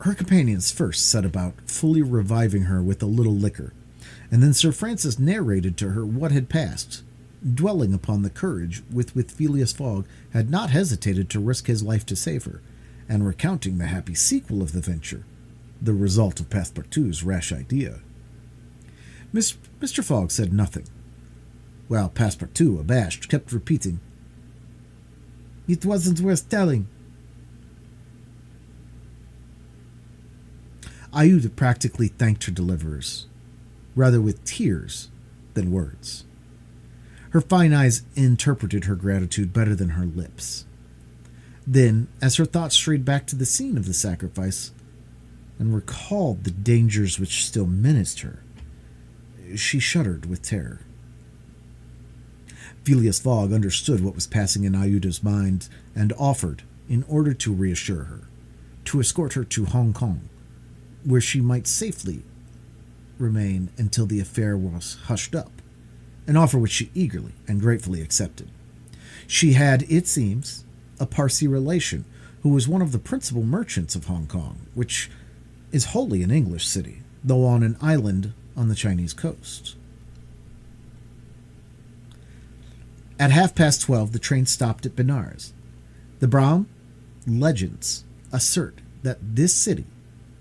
Her companions first set about fully reviving her with a little liquor, and then Sir Francis narrated to her what had passed, dwelling upon the courage with which Phileas Fogg had not hesitated to risk his life to save her, and recounting the happy sequel of the venture, the result of Passepartout's rash idea. Mr. Fogg said nothing, while Passepartout, abashed, kept repeating, "It wasn't worth telling." Aouda practically thanked her deliverers, rather with tears than words. Her fine eyes interpreted her gratitude better than her lips. Then, as her thoughts strayed back to the scene of the sacrifice, and recalled the dangers which still menaced her, she shuddered with terror. Phileas Fogg understood what was passing in Aouda's mind, and offered, in order to reassure her, to escort her to Hong Kong, where she might safely remain until the affair was hushed up, an offer which she eagerly and gratefully accepted. She had, it seems, a Parsee relation who was one of the principal merchants of Hong Kong, which is wholly an English city, though on an island on the Chinese coast. At 12:30, the train stopped at Benares. The Brahmin legends assert that this city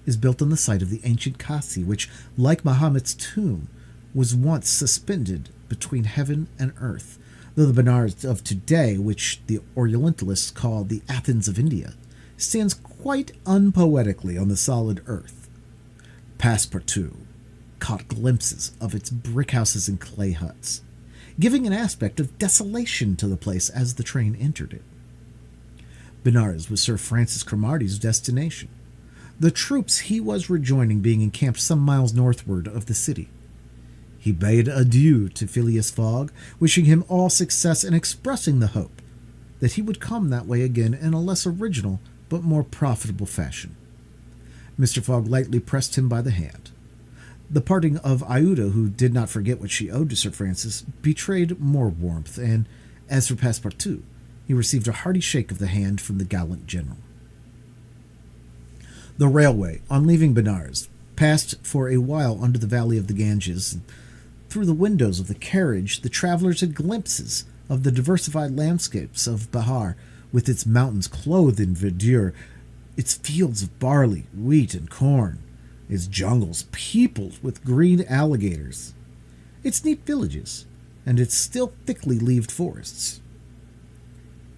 is built on the site of the ancient Kasi, which, like Muhammad's tomb, was once suspended between heaven and earth, though the Benares of today, which the Orientalists call the Athens of India, stands quite unpoetically on the solid earth. Passepartout caught glimpses of its brick houses and clay huts, giving an aspect of desolation to the place as the train entered it. Benares was Sir Francis Cromarty's destination, the troops he was rejoining being encamped some miles northward of the city. He bade adieu to Phileas Fogg, wishing him all success and expressing the hope that he would come that way again in a less original but more profitable fashion. Mr. Fogg lightly pressed him by the hand. The parting of Iuda, who did not forget what she owed to Sir Francis, betrayed more warmth, and as for Passepartout, he received a hearty shake of the hand from the gallant general. The railway, on leaving Benares, passed for a while under the valley of the Ganges, and through the windows of the carriage the travelers had glimpses of the diversified landscapes of Bihar, with its mountains clothed in verdure, its fields of barley, wheat, and corn, its jungles peopled with green alligators, its neat villages, and its still thickly leaved forests.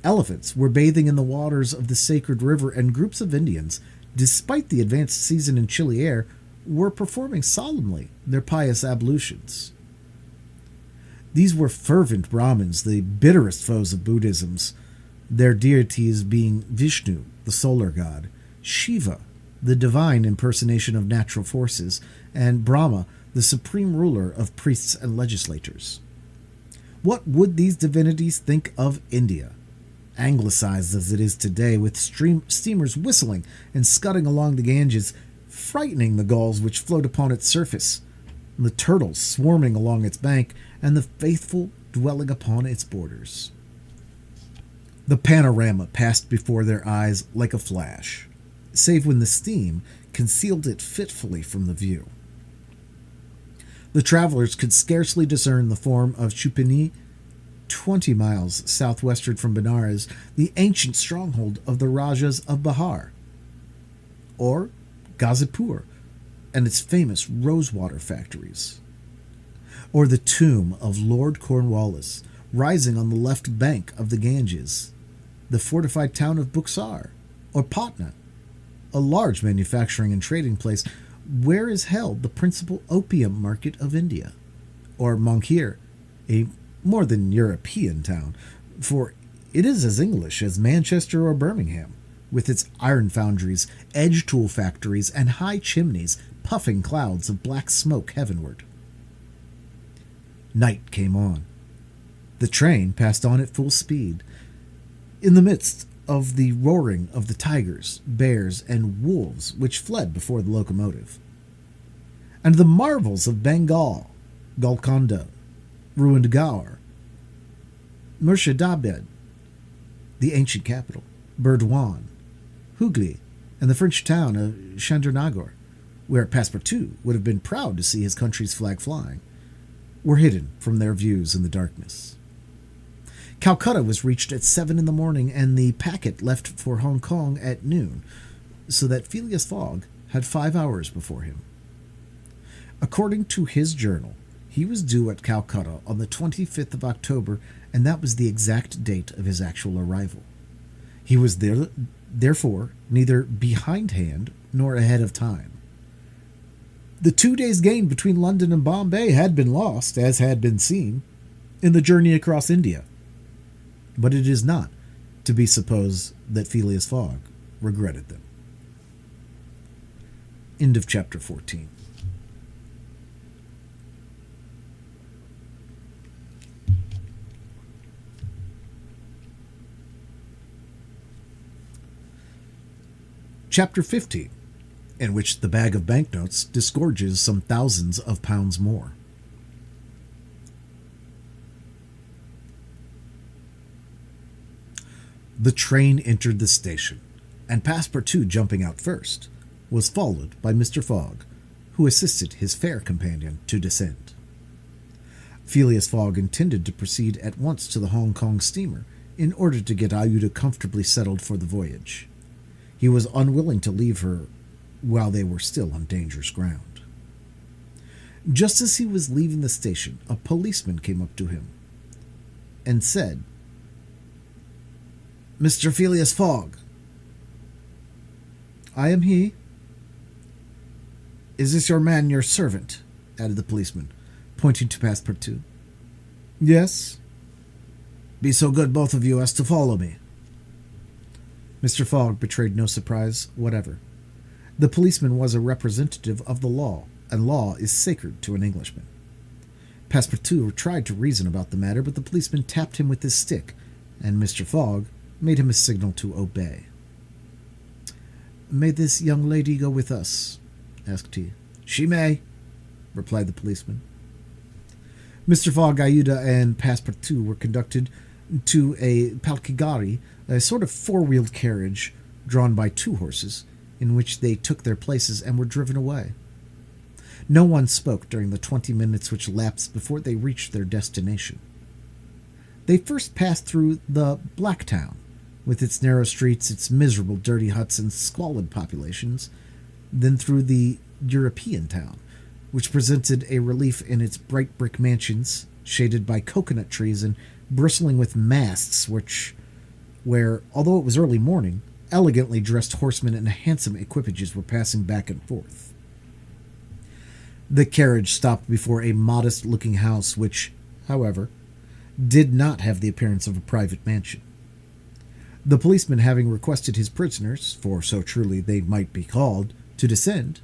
Elephants were bathing in the waters of the sacred river, and groups of Indians, despite the advanced season and chilly air, were performing solemnly their pious ablutions. These were fervent Brahmins, the bitterest foes of Buddhism's, their deities being Vishnu, the solar god, Shiva, the divine impersonation of natural forces, and Brahma, the supreme ruler of priests and legislators. What would these divinities think of India, anglicized as it is today, with steamers whistling and scudding along the Ganges, frightening the gulls which float upon its surface, the turtles swarming along its bank, and the faithful dwelling upon its borders? The panorama passed before their eyes like a flash, save when the steam concealed it fitfully from the view. The travelers could scarcely discern the form of Chupini, 20 miles southwestward from Benares, the ancient stronghold of the Rajas of Bihar, or Ghazipur and its famous rosewater factories, or the tomb of Lord Cornwallis, rising on the left bank of the Ganges, the fortified town of Buxar, or Patna, a large manufacturing and trading place where is held the principal opium market of India, or Monkir, a more than European town, for it is as English as Manchester or Birmingham, with its iron foundries, edge tool factories, and high chimneys puffing clouds of black smoke heavenward. Night came on. The train passed on at full speed, in the midst of the roaring of the tigers, bears, and wolves which fled before the locomotive, and the marvels of Bengal, Golconda, ruined Gaur, Murshidabad, the ancient capital, Burdwan, Hooghly, and the French town of Chandernagore, where Passepartout would have been proud to see his country's flag flying, were hidden from their views in the darkness. Calcutta was reached at 7 in the morning, and the packet left for Hong Kong at noon, so that Phileas Fogg had 5 hours before him. According to his journal, he was due at Calcutta on the 25th of October, and that was the exact date of his actual arrival. He was therefore neither behindhand nor ahead of time. The 2 days gained between London and Bombay had been lost, as had been seen, in the journey across India. But it is not to be supposed that Phileas Fogg regretted them. End of chapter 14. Chapter 15, in which the bag of banknotes disgorges some thousands of pounds more. The train entered the station, and Passepartout, jumping out first, was followed by Mr. Fogg, who assisted his fair companion to descend. Phileas Fogg intended to proceed at once to the Hong Kong steamer in order to get Aouda comfortably settled for the voyage. He was unwilling to leave her while they were still on dangerous ground. Just as he was leaving the station, a policeman came up to him and said, "Mr. Phileas Fogg." "I am he." "Is this your man, your servant?" added the policeman, pointing to Passepartout. "Yes." "Be so good, both of you, as to follow me." Mr. Fogg betrayed no surprise whatever. The policeman was a representative of the law, and law is sacred to an Englishman. Passepartout tried to reason about the matter, but the policeman tapped him with his stick, and Mr. Fogg made him a signal to obey. "May this young lady go with us?" asked he. "She may," replied the policeman. Mr. Fogg, Aouda, and Passepartout were conducted to a palkigari, a sort of four-wheeled carriage drawn by two horses, in which they took their places and were driven away. No one spoke during the 20 minutes which lapsed before they reached their destination. They first passed through the Black Town, with its narrow streets, its miserable dirty huts, and squalid populations, then through the European town, which presented a relief in its bright brick mansions, shaded by coconut trees and bristling with masts, where, although it was early morning, elegantly dressed horsemen and handsome equipages were passing back and forth. The carriage stopped before a modest-looking house which, however, did not have the appearance of a private mansion. The policeman, having requested his prisoners, for so truly they might be called, to descend,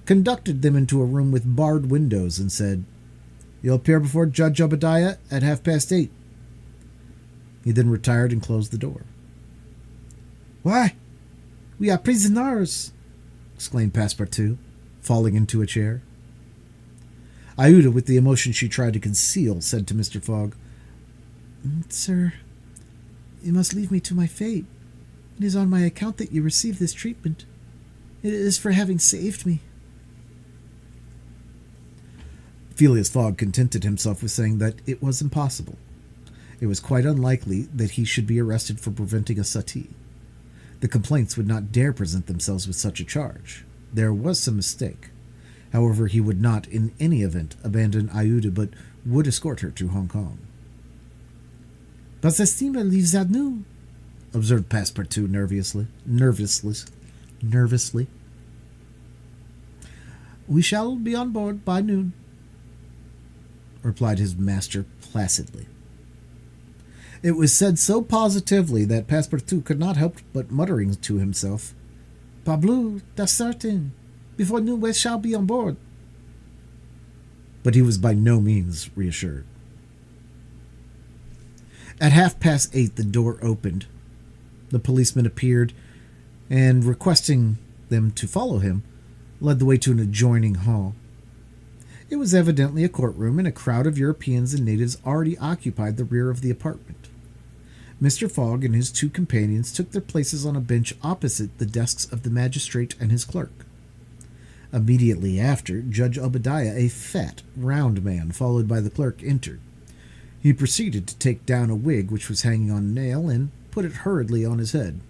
conducted them into a room with barred windows and said, "You'll appear before Judge Obadiah at 8:30. He then retired and closed the door. "Why, we are prisoners!" exclaimed Passepartout, falling into a chair. Aouda, with the emotion she tried to conceal, said to Mr. Fogg, "Sir, you must leave me to my fate. It is on my account that you receive this treatment. It is for having saved me." Phileas Fogg contented himself with saying that it was impossible. It was quite unlikely that he should be arrested for preventing a suttee. The complaints would not dare present themselves with such a charge. There was some mistake. However, he would not, in any event, abandon Aouda, but would escort her to Hong Kong. "But the steamer leaves at noon," observed Passepartout nervously. "We shall be on board by noon," replied his master placidly. It was said so positively that Passepartout could not help but muttering to himself, "Parbleu, that's certain. Before noon we shall be on board." But he was by no means reassured. At 8:30 the door opened. The policeman appeared, and requesting them to follow him, led the way to an adjoining hall. It was evidently a courtroom, and a crowd of Europeans and natives already occupied the rear of the apartment. Mr. Fogg and his two companions took their places on a bench opposite the desks of the magistrate and his clerk. Immediately after, Judge Obadiah, a fat, round man, followed by the clerk, entered. He proceeded to take down a wig which was hanging on a nail and put it hurriedly on his head.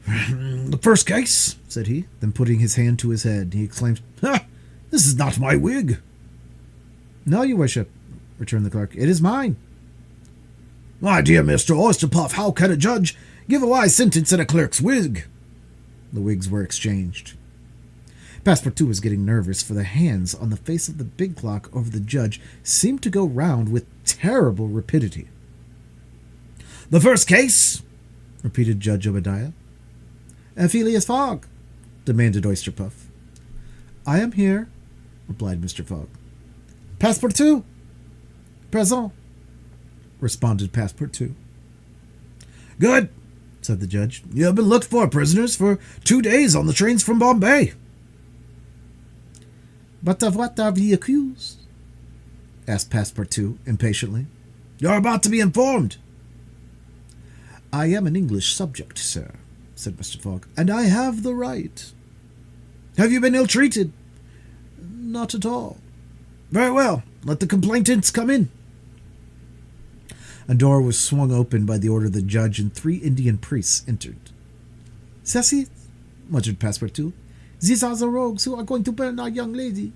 "The first case," said he.
Then putting his hand to his head, he exclaimed,
"Ha! This is not my wig."
"No, your worship," returned the clerk. "It is mine."
"My dear Mr. Oysterpuff, how can a judge give a wise sentence in a clerk's wig?"
The wigs were exchanged. Passepartout was getting nervous, for the hands on the face of the big clock over the judge seemed to go round with terrible rapidity.
"The first case,"
repeated Judge Obadiah. "Phileas Fogg," demanded Oysterpuff. "I am here," replied Mr. Fogg. "Passepartout." "Présent," responded Passepartout.
"Good,"
said the judge.
"You have been looked for, prisoners, for 2 days on the trains from Bombay."
"But of what are we accused?" asked Passepartout impatiently.
"You are about to be informed."
"I am an English subject, sir," said Mr. Fogg, "and I have the right."
"Have you been ill-treated?"
"Not at all."
"Very well. Let the complainants come in."
A door was swung open by the order of the judge, and 3 Indian priests entered. "C'est," muttered Passepartout.
These are the rogues who are going to burn our young lady.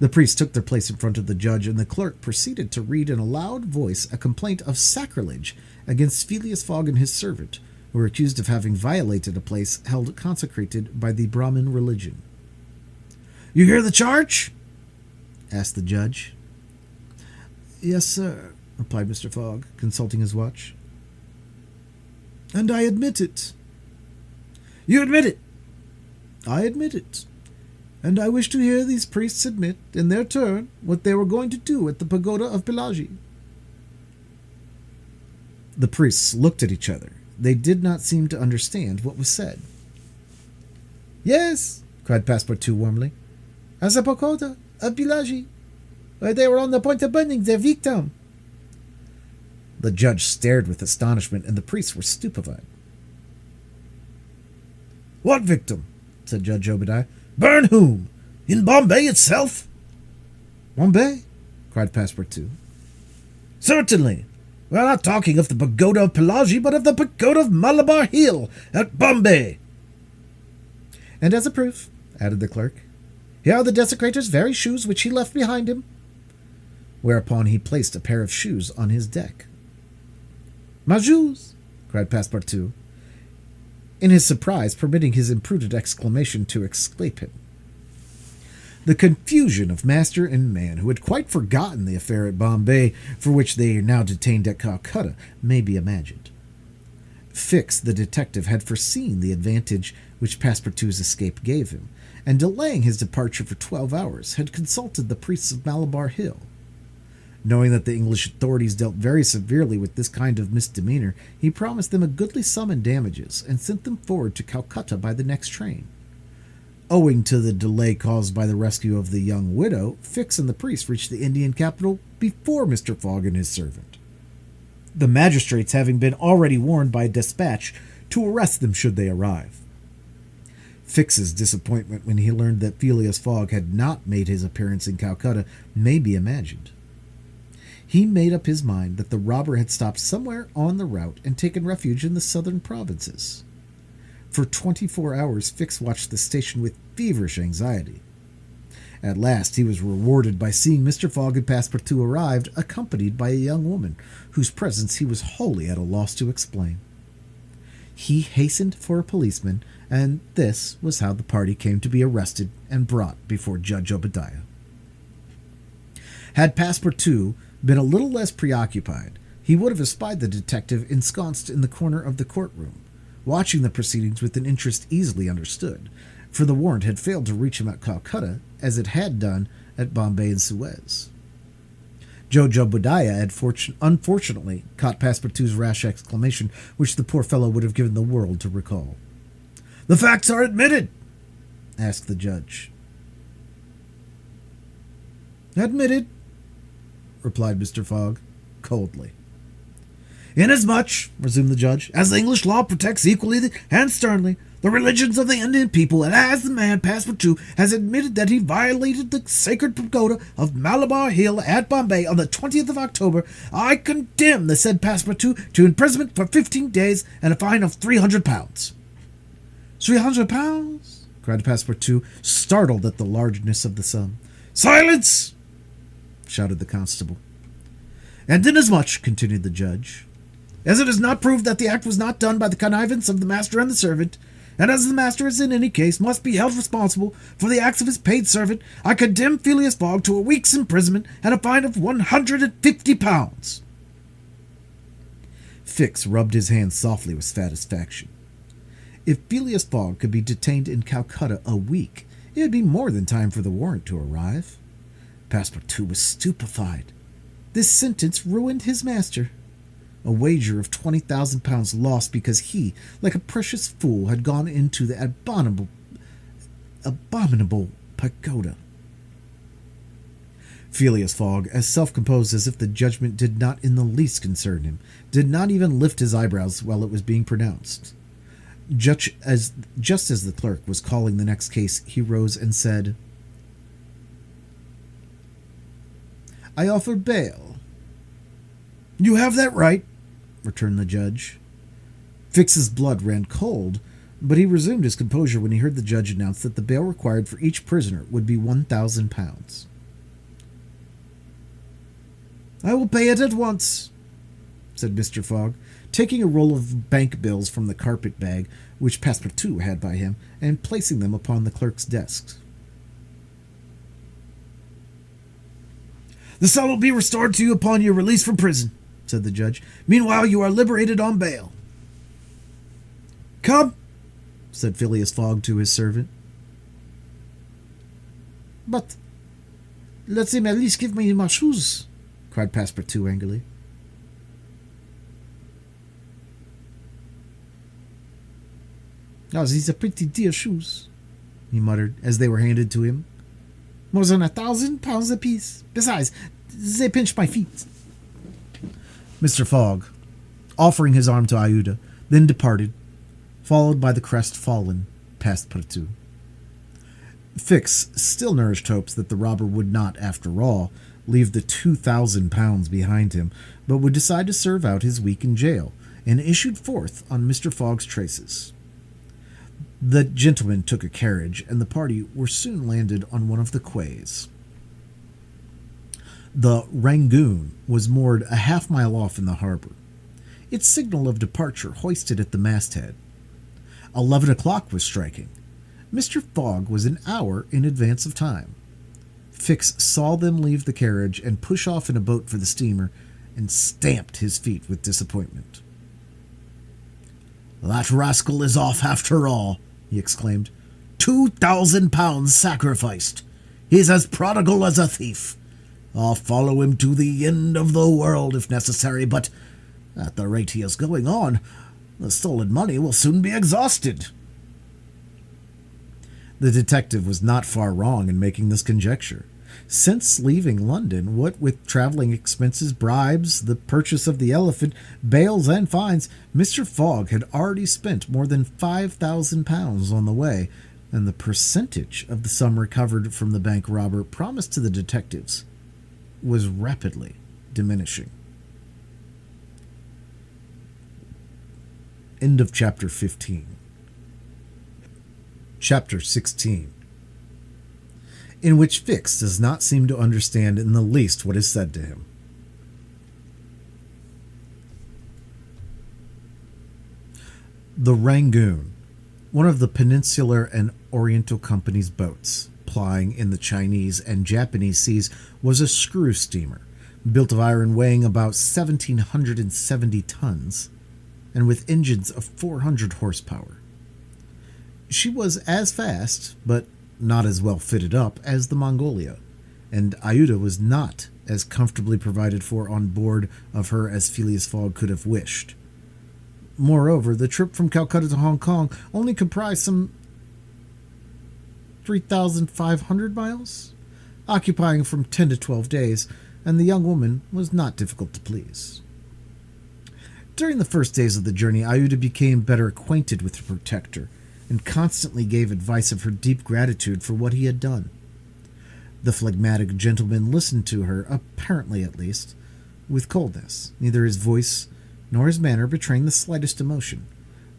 The priests took their place in front of the judge, and the clerk proceeded to read in a loud voice a complaint of sacrilege against Phileas Fogg and his servant, who were accused of having violated a place held consecrated by the Brahmin religion.
You hear the charge?
Asked the judge.
Yes, sir, replied Mr. Fogg, consulting his watch. And I admit it.
You admit it?
I admit it. And I wish to hear these priests admit, in their turn, what they were going to do at the pagoda of Pelagi.
The priests looked at each other. They did not seem to understand what was said.
Yes, cried Passepartout warmly. At the pagoda of Pelagi, where they were on the point of burning their victim.
The judge stared with astonishment, and the priests were stupefied.
What victim?
Said Judge Obadiah.
Burn whom? In Bombay itself?
Bombay? Cried Passepartout.
Certainly. We are not talking of the pagoda of Pelagi, but of the pagoda of Malabar Hill at Bombay.
And as a proof, added the clerk, here are the desecrator's very shoes which he left behind him. Whereupon he placed a pair of shoes on his deck.
My shoes!
Cried Passepartout, in his surprise permitting his imprudent exclamation to escape him. The confusion of master and man, who had quite forgotten the affair at Bombay, for which they are now detained at Calcutta, may be imagined. Fix, the detective, had foreseen the advantage which Passepartout's escape gave him, and delaying his departure for 12 hours, had consulted the priests of Malabar Hill. Knowing that the English authorities dealt very severely with this kind of misdemeanor, he promised them a goodly sum in damages, and sent them forward to Calcutta by the next train. Owing to the delay caused by the rescue of the young widow, Fix and the priest reached the Indian capital before Mr. Fogg and his servant, the magistrates having been already warned by despatch to arrest them should they arrive. Fix's disappointment when he learned that Phileas Fogg had not made his appearance in Calcutta may be imagined. He made up his mind that the robber had stopped somewhere on the route and taken refuge in the southern provinces. For 24 hours, Fix watched the station with feverish anxiety. At last, he was rewarded by seeing Mr. Fogg and Passepartout arrived, accompanied by a young woman, whose presence he was wholly at a loss to explain. He hastened for a policeman, and this was how the party came to be arrested and brought before Judge Obadiah. Had Passepartout been a little less preoccupied, he would have espied the detective ensconced in the corner of the courtroom, watching the proceedings with an interest easily understood, for the warrant had failed to reach him at Calcutta as it had done at Bombay and Suez. Judge Obadiah had unfortunately caught Passepartout's rash exclamation, which the poor fellow would have given the world to recall.
The facts are admitted,
asked the judge.
Admitted,
replied Mr. Fogg, coldly.
Inasmuch, resumed the judge, as the English law protects equally and sternly the religions of the Indian people, and as the man Passepartout has admitted that he violated the sacred pagoda of Malabar Hill at Bombay on the 20th of October, I condemn the said Passepartout to imprisonment for 15 days and a fine of £300.
300 pounds?
Cried Passepartout, startled at the largeness of the sum.
Silence!
Shouted the constable.
And inasmuch, continued the judge, as it is not proved that the act was not done by the connivance of the master and the servant, and as the master is in any case must be held responsible for the acts of his paid servant, I condemn Phileas Fogg to a week's imprisonment and a fine of £150.
Fix rubbed his hands softly with satisfaction. If Phileas Fogg could be detained in Calcutta a week, it would be more than time for the warrant to arrive. Passepartout was stupefied. This sentence ruined his master. A wager of £20,000 lost because he, like a precious fool, had gone into the abominable pagoda. Phileas Fogg, as self-composed as if the judgment did not in the least concern him, did not even lift his eyebrows while it was being pronounced. Just as the clerk was calling the next case, he rose and said, "I offer bail."
"You have that right," returned the judge.
Fix's blood ran cold but he resumed his composure when he heard the judge announce that the bail required for each prisoner would be £1,000.
"I will pay it at once," said Mr. Fogg,
taking a roll of bank bills from the carpet bag which Passepartout had by him and placing them upon the clerk's desk.
"The sum will be restored to you upon your release from prison," said the judge. "Meanwhile, you are liberated on bail."
"Come," said Phileas Fogg to his servant.
"But let him at least give me my shoes," cried Passepartout angrily. "Oh, these are pretty dear shoes," he muttered as they were handed to him. "More than £1,000 apiece. Besides, they pinch my feet."
Mr. Fogg, offering his arm to Aouda, then departed, followed by the crestfallen Passepartout. Fix still nourished hopes that the robber would not, after all, leave the £2,000 behind him, but would decide to serve out his week in jail, and issued forth on Mr. Fogg's traces. The gentleman took a carriage, and the party were soon landed on one of the quays. The Rangoon was moored a half-mile off in the harbor, its signal of departure hoisted at the masthead. 11 o'clock was striking. Mr. Fogg was an hour in advance of time. Fix saw them leave the carriage and push off in a boat for the steamer, and stamped his feet with disappointment.
"That rascal is off after all," he exclaimed. £2,000 sacrificed. He's as prodigal as a thief. I'll follow him to the end of the world if necessary, but at the rate he is going on, the stolen money will soon be exhausted."
The detective was not far wrong in making this conjecture. Since leaving London, what with traveling expenses, bribes, the purchase of the elephant, bails, and fines, Mr. Fogg had already spent more than £5,000 on the way, and the percentage of the sum recovered from the bank robber promised to the detectives was rapidly diminishing. End of Chapter 15. Chapter 16, in which Fix does not seem to understand in the least what is said to him. The Rangoon, one of the Peninsular and Oriental Company's boats, plying in the Chinese and Japanese seas, was a screw steamer, built of iron weighing about 1,770 tons, and with engines of 400 horsepower. She was as fast, but not as well fitted up, as the Mongolia, and Aouda was not as comfortably provided for on board of her as Phileas Fogg could have wished. Moreover, the trip from Calcutta to Hong Kong only comprised some 3,500 miles, occupying from 10 to 12 days, and the young woman was not difficult to please. During the first days of the journey, Aouda became better acquainted with her protector, and constantly gave advice of her deep gratitude for what he had done. The phlegmatic gentleman listened to her, apparently at least, with coldness, neither his voice nor his manner betraying the slightest emotion,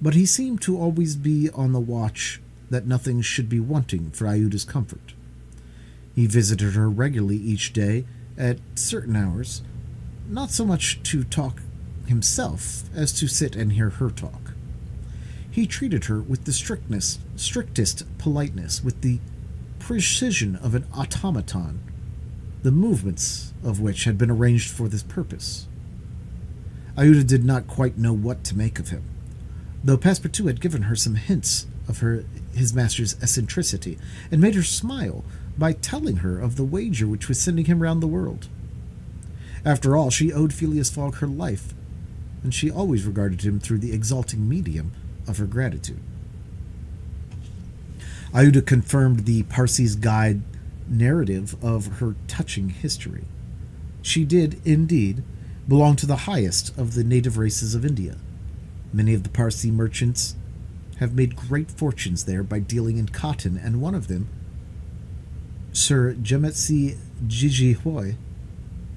but he seemed to always be on the watch that nothing should be wanting for Aouda's comfort. He visited her regularly each day at certain hours, not so much to talk himself as to sit and hear her talk. He treated her with the strictest politeness, with the precision of an automaton, the movements of which had been arranged for this purpose. Aouda did not quite know what to make of him, though Passepartout had given her some hints of his master's eccentricity, and made her smile by telling her of the wager which was sending him round the world. After all, she owed Phileas Fogg her life, and she always regarded him through the exalting medium of her gratitude. Aouda confirmed the Parsee's Guide narrative of her touching history. She did, indeed, belong to the highest of the native races of India. Many of the Parsee merchants have made great fortunes there by dealing in cotton, and one of them, Sir Jemetsi Jijihoy,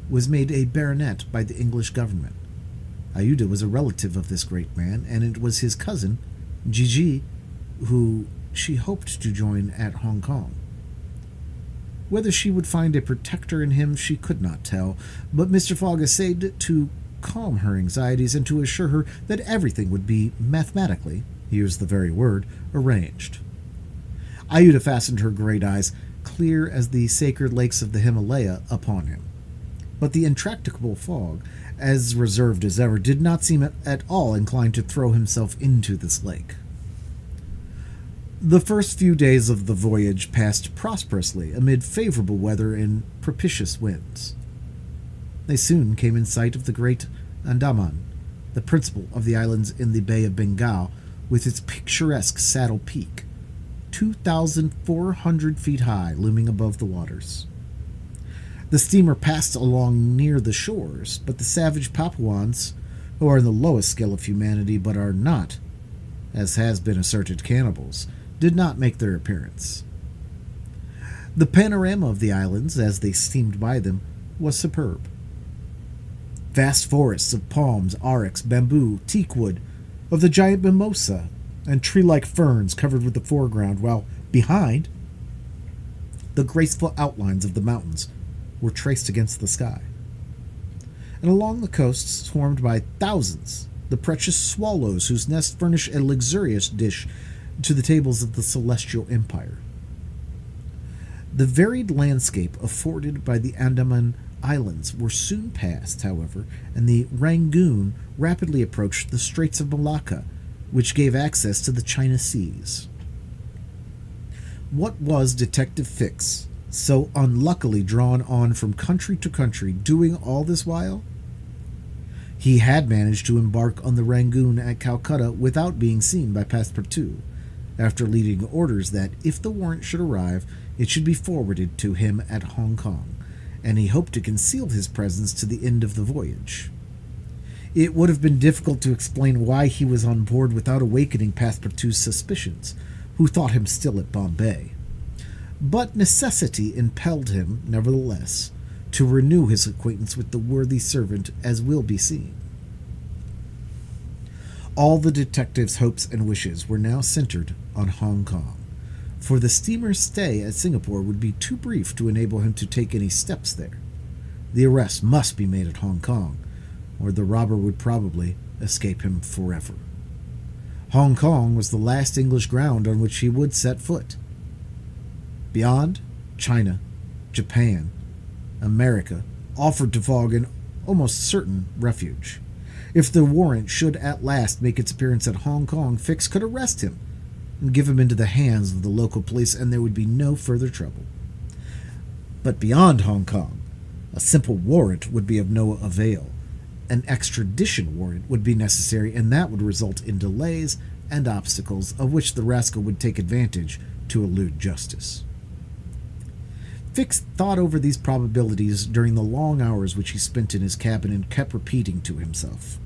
was made a baronet by the English government. Aouda was a relative of this great man, and it was his cousin, Jiji, who she hoped to join at Hong Kong. Whether she would find a protector in him, she could not tell, but Mr. Fogg essayed to calm her anxieties and to assure her that everything would be mathematically, he used the very word, arranged. Aouda fastened her great eyes, clear as the sacred lakes of the Himalaya, upon him. But the intractable Fogg, as reserved as ever, did not seem at all inclined to throw himself into this lake. The first few days of the voyage passed prosperously amid favorable weather and propitious winds. They soon came in sight of the great Andaman, the principal of the islands in the Bay of Bengal, with its picturesque saddle peak, 2,400 feet high, looming above the waters. The steamer passed along near the shores, but the savage Papuans, who are in the lowest scale of humanity but are not, as has been asserted, cannibals, did not make their appearance. The panorama of the islands, as they steamed by them, was superb. Vast forests of palms, oryx, bamboo, teakwood, of the giant mimosa, and tree-like ferns covered with the foreground, while behind, the graceful outlines of the mountains were traced against the sky. And along the coasts, swarmed by thousands, the precious swallows whose nests furnish a luxurious dish to the tables of the celestial empire. The varied landscape afforded by the Andaman Islands were soon passed, however, and the Rangoon rapidly approached the Straits of Malacca, which gave access to the China Seas. What was Detective Fix, so unluckily drawn on from country to country, doing all this while? He had managed to embark on the Rangoon at Calcutta without being seen by Passepartout, after leaving orders that, if the warrant should arrive, it should be forwarded to him at Hong Kong, and he hoped to conceal his presence to the end of the voyage. It would have been difficult to explain why he was on board without awakening Passepartout's suspicions, who thought him still at Bombay. But necessity impelled him, nevertheless, to renew his acquaintance with the worthy servant, as will be seen. All the detective's hopes and wishes were now centered on Hong Kong, for the steamer's stay at Singapore would be too brief to enable him to take any steps there. The arrest must be made at Hong Kong, or the robber would probably escape him forever. Hong Kong was the last English ground on which he would set foot. Beyond, China, Japan, America offered to Fogg an almost certain refuge. If the warrant should at last make its appearance at Hong Kong, Fix could arrest him and give him into the hands of the local police, and there would be no further trouble. But beyond Hong Kong, a simple warrant would be of no avail. An extradition warrant would be necessary, and that would result in delays and obstacles of which the rascal would take advantage to elude justice. Fix thought over these probabilities during the long hours which he spent in his cabin, and kept repeating to himself,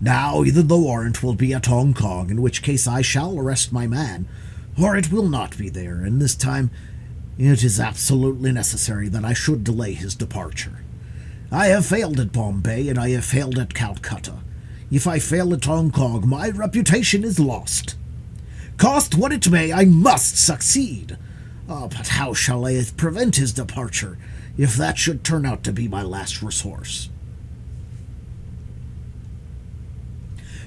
"Now either the warrant will be at Hong Kong, in which case I shall arrest my man, or it will not be there, and this time it is absolutely necessary that I should delay his departure. I have failed at Bombay, and I have failed at Calcutta. If I fail at Hong Kong, my reputation is lost. Cost what it may, I must succeed. But how shall I prevent his departure, if that should turn out to be my last resource?"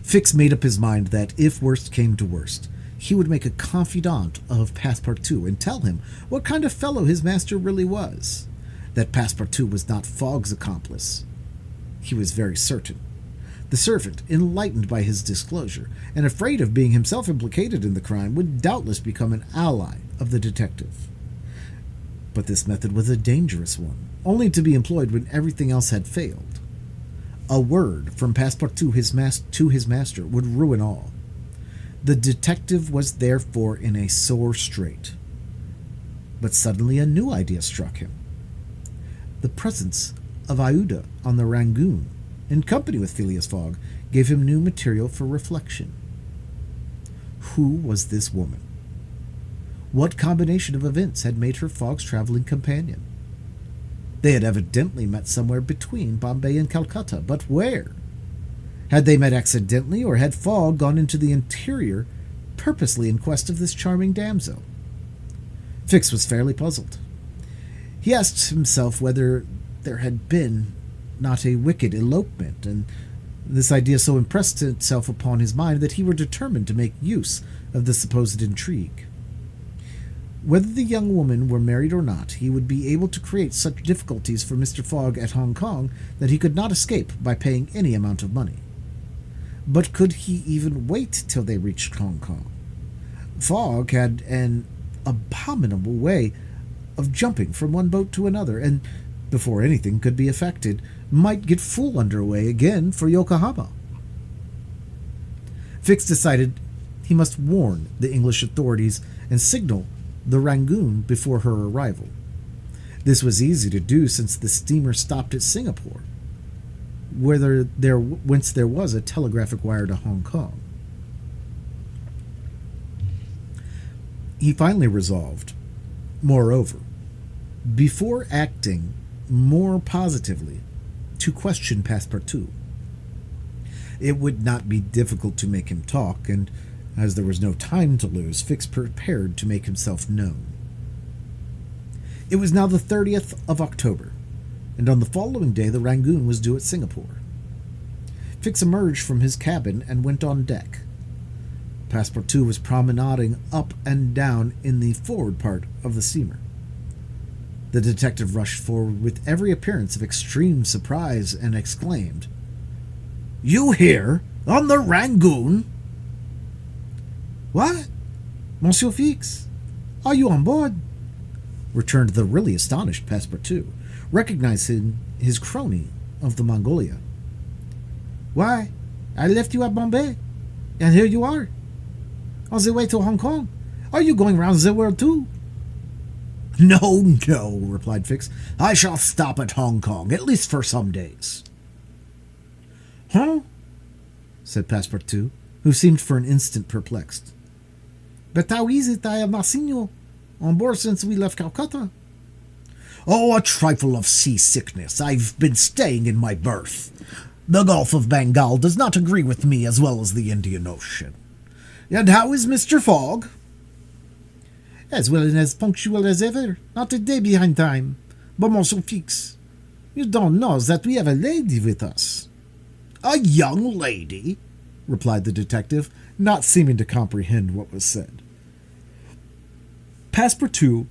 Fix made up his mind that, if worst came to worst, he would make a confidant of Passepartout and tell him what kind of fellow his master really was. That Passepartout was not Fogg's accomplice, he was very certain. The servant, enlightened by his disclosure, and afraid of being himself implicated in the crime, would doubtless become an ally of the detective. But this method was a dangerous one, only to be employed when everything else had failed. A word from Passepartout to his master would ruin all. The detective was therefore in a sore strait. But suddenly a new idea struck him. The presence of Aouda on the Rangoon, in company with Phileas Fogg, gave him new material for reflection. Who was this woman? What combination of events had made her Fogg's traveling companion? They had evidently met somewhere between Bombay and Calcutta, but where? Had they met accidentally, or had Fogg gone into the interior purposely in quest of this charming damsel? Fix was fairly puzzled. He asked himself whether there had been not a wicked elopement, and this idea so impressed itself upon his mind that he were determined to make use of the supposed intrigue. Whether the young woman were married or not, he would be able to create such difficulties for Mr. Fogg at Hong Kong that he could not escape by paying any amount of money. But could he even wait till they reached Hong Kong? Fogg had an abominable way of jumping from one boat to another, and before anything could be effected, might get full underway again for Yokohama. Fix decided he must warn the English authorities and signal the Rangoon before her arrival. This was easy to do since the steamer stopped at Singapore, whence there was a telegraphic wire to Hong Kong. He finally resolved, moreover, before acting more positively, to question Passepartout. It would not be difficult to make him talk, and as there was no time to lose, Fix prepared to make himself known. It was now the 30th of October, and on the following day the Rangoon was due at Singapore. Fix emerged from his cabin and went on deck. Passepartout was promenading up and down in the forward part of the steamer. The detective rushed forward with every appearance of extreme surprise and exclaimed, "You here? On the Rangoon?" "What? Monsieur Fix? Are you on board?" returned the really astonished Passepartout, recognizing his crony of the Mongolia. "Why, I left you at Bombay, and here you are, on the way to Hong Kong. Are you going round the world too?" "No, no," replied Fix. "I shall stop at Hong Kong, at least for some days." "Huh?" said Passepartout, who seemed for an instant perplexed. "But how is it I have not seen you on board since we left Calcutta?" "Oh, a trifle of seasickness. I've been staying in my berth. The Gulf of Bengal does not agree with me as well as the Indian Ocean. And how is Mr. Fogg?" "As well and as punctual as ever. Not a day behind time. But, Monsieur Fix, you don't know that we have a lady with us." "A young lady?" replied the detective, not seeming to comprehend what was said. Passepartout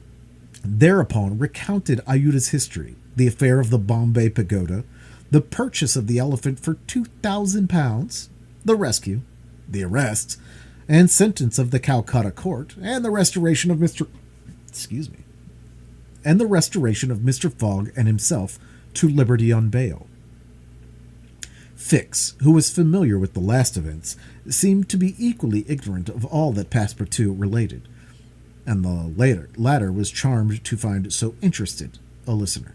thereupon recounted Ayuda's history, the affair of the Bombay Pagoda, the purchase of the elephant for £2,000, the rescue, the arrest, and sentence of the Calcutta court, and the restoration of Mr. Fogg and himself to liberty on bail. Fix, who was familiar with the last events, seemed to be equally ignorant of all that Passepartout related, and the latter was charmed to find so interested a listener.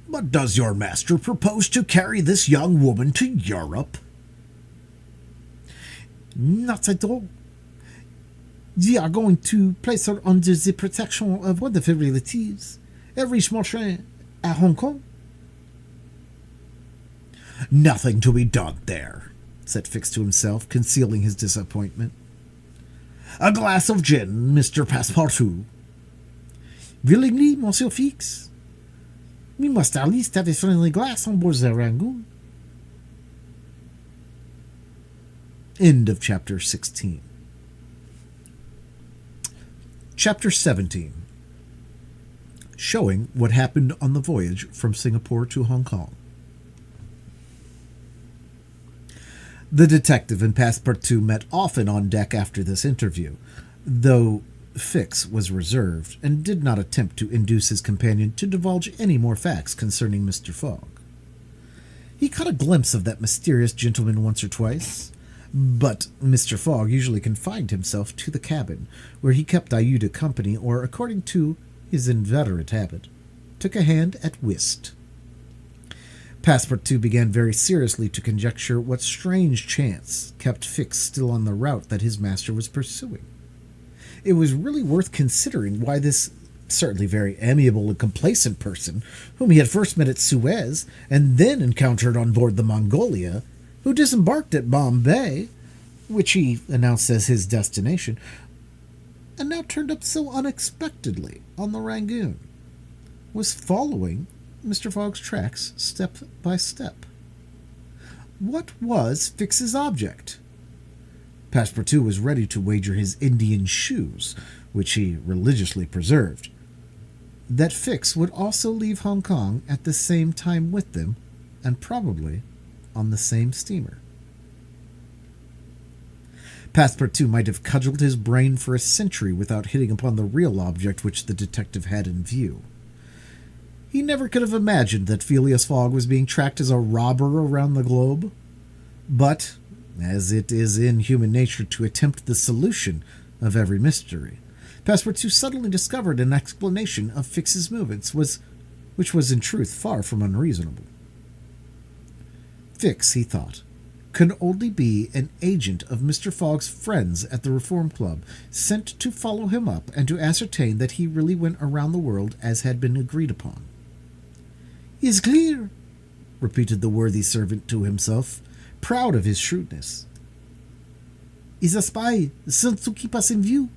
"But does your master propose to carry this young woman to Europe?" "Not at all. We are going to place her under the protection of one of her relatives, a rich merchant at Hong Kong." "Nothing to be done there," said Fix to himself, concealing his disappointment. "A glass of gin, Mr. Passepartout." "Willingly, Monsieur Fix. We must at least have a friendly glass on board the Rangoon." End of chapter 16. Chapter 17. Showing what happened on the voyage from Singapore to Hong Kong. The detective and Passepartout met often on deck after this interview, though Fix was reserved and did not attempt to induce his companion to divulge any more facts concerning Mr. Fogg. He caught a glimpse of that mysterious gentleman once or twice, but Mr. Fogg usually confined himself to the cabin, where he kept Ayuda company, or, according to his inveterate habit, took a hand at whist. Passepartout began very seriously to conjecture what strange chance kept Fix still on the route that his master was pursuing. It was really worth considering why this certainly very amiable and complacent person, whom he had first met at Suez and then encountered on board the Mongolia, who disembarked at Bombay, which he announced as his destination, and now turned up so unexpectedly on the Rangoon, was following Mr. Fogg's tracks step by step. What was Fix's object? Passepartout was ready to wager his Indian shoes, which he religiously preserved, that Fix would also leave Hong Kong at the same time with them, and probably on the same steamer. Passepartout might have cudgeled his brain for a century without hitting upon the real object which the detective had in view. He never could have imagined that Phileas Fogg was being tracked as a robber around the globe. But, as it is in human nature to attempt the solution of every mystery, Passepartout suddenly discovered an explanation of Fix's movements, which was in truth far from unreasonable. Fix, he thought, could only be an agent of Mr. Fogg's friends at the Reform Club, sent to follow him up and to ascertain that he really went around the world as had been agreed upon. "Is clear," repeated the worthy servant to himself, proud of his shrewdness. "Is a spy sent to keep us in view?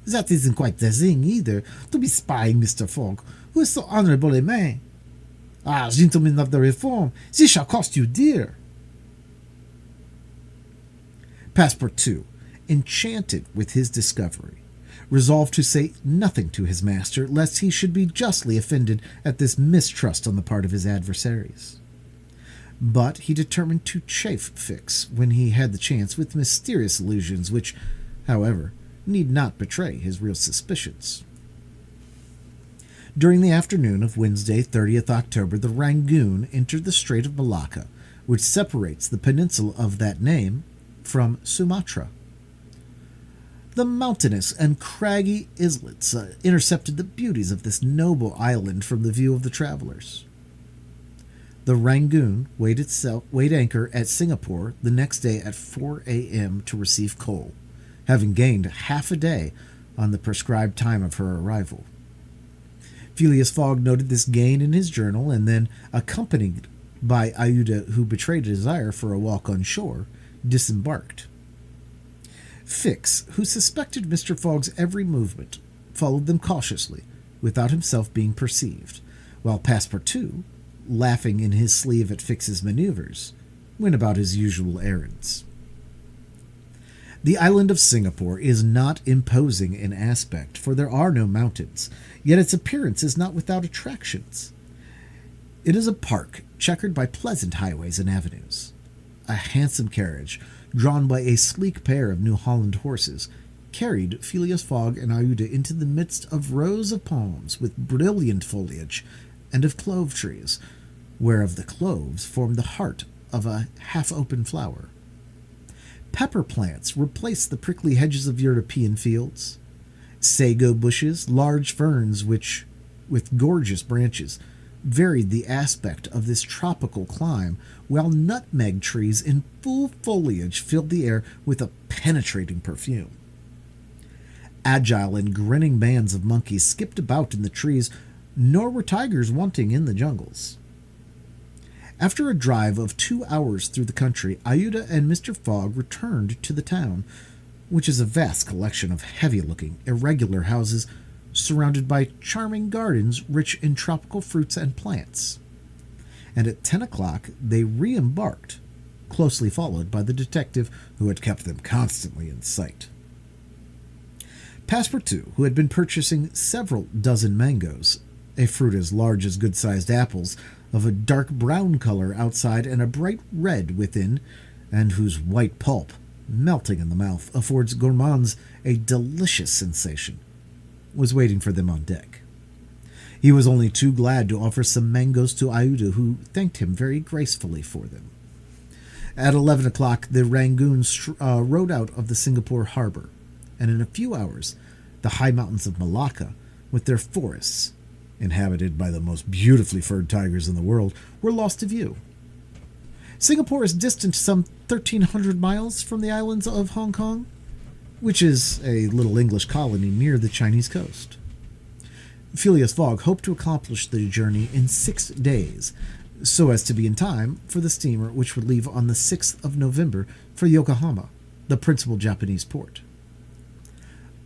That isn't quite the thing, either, to be spying Mr. Fogg, who is so honorable a man. Ah, gentlemen of the Reform, this shall cost you dear." Passepartout, enchanted with his discovery, resolved to say nothing to his master, lest he should be justly offended at this mistrust on the part of his adversaries. But he determined to chaff Fix when he had the chance with mysterious allusions which, however, need not betray his real suspicions. During the afternoon of Wednesday, 30th October, the Rangoon entered the Strait of Malacca, which separates the peninsula of that name from Sumatra. The mountainous and craggy islets intercepted the beauties of this noble island from the view of the travelers. The Rangoon weighed anchor at Singapore the next day at 4 a.m. to receive coal, having gained half a day on the prescribed time of her arrival. Phileas Fogg noted this gain in his journal, and then, accompanied by Aouda, who betrayed a desire for a walk on shore, disembarked. Fix, who suspected Mr. Fogg's every movement, followed them cautiously, without himself being perceived, while Passepartout, laughing in his sleeve at Fix's maneuvers, went about his usual errands. The island of Singapore is not imposing in aspect, for there are no mountains, yet its appearance is not without attractions. It is a park checkered by pleasant highways and avenues. A handsome carriage, drawn by a sleek pair of New Holland horses, carried Phileas Fogg and Aouda into the midst of rows of palms with brilliant foliage, and of clove trees, whereof the cloves formed the heart of a half-open flower. Pepper plants replaced the prickly hedges of European fields. Sago bushes, large ferns which, with gorgeous branches, varied the aspect of this tropical clime, while nutmeg trees in full foliage filled the air with a penetrating perfume. Agile and grinning bands of monkeys skipped about in the trees, nor were tigers wanting in the jungles. After a drive of 2 hours through the country, Aouda and Mr. Fogg returned to the town, which is a vast collection of heavy-looking, irregular houses surrounded by charming gardens rich in tropical fruits and plants. And at 10 o'clock they re-embarked, closely followed by the detective who had kept them constantly in sight. Passepartout, who had been purchasing several dozen mangoes, a fruit as large as good-sized apples, of a dark brown color outside and a bright red within, and whose white pulp, melting in the mouth, affords gourmands a delicious sensation, was waiting for them on deck. He was only too glad to offer some mangoes to Aouda, who thanked him very gracefully for them. At 11 o'clock, the Rangoon rode out of the Singapore harbor, and in a few hours, the high mountains of Malacca, with their forests, inhabited by the most beautifully furred tigers in the world, were lost to view. Singapore is distant some 1,300 miles from the islands of Hong Kong, which is a little English colony near the Chinese coast. Phileas Fogg hoped to accomplish the journey in 6 days, so as to be in time for the steamer which would leave on the 6th of November for Yokohama, the principal Japanese port.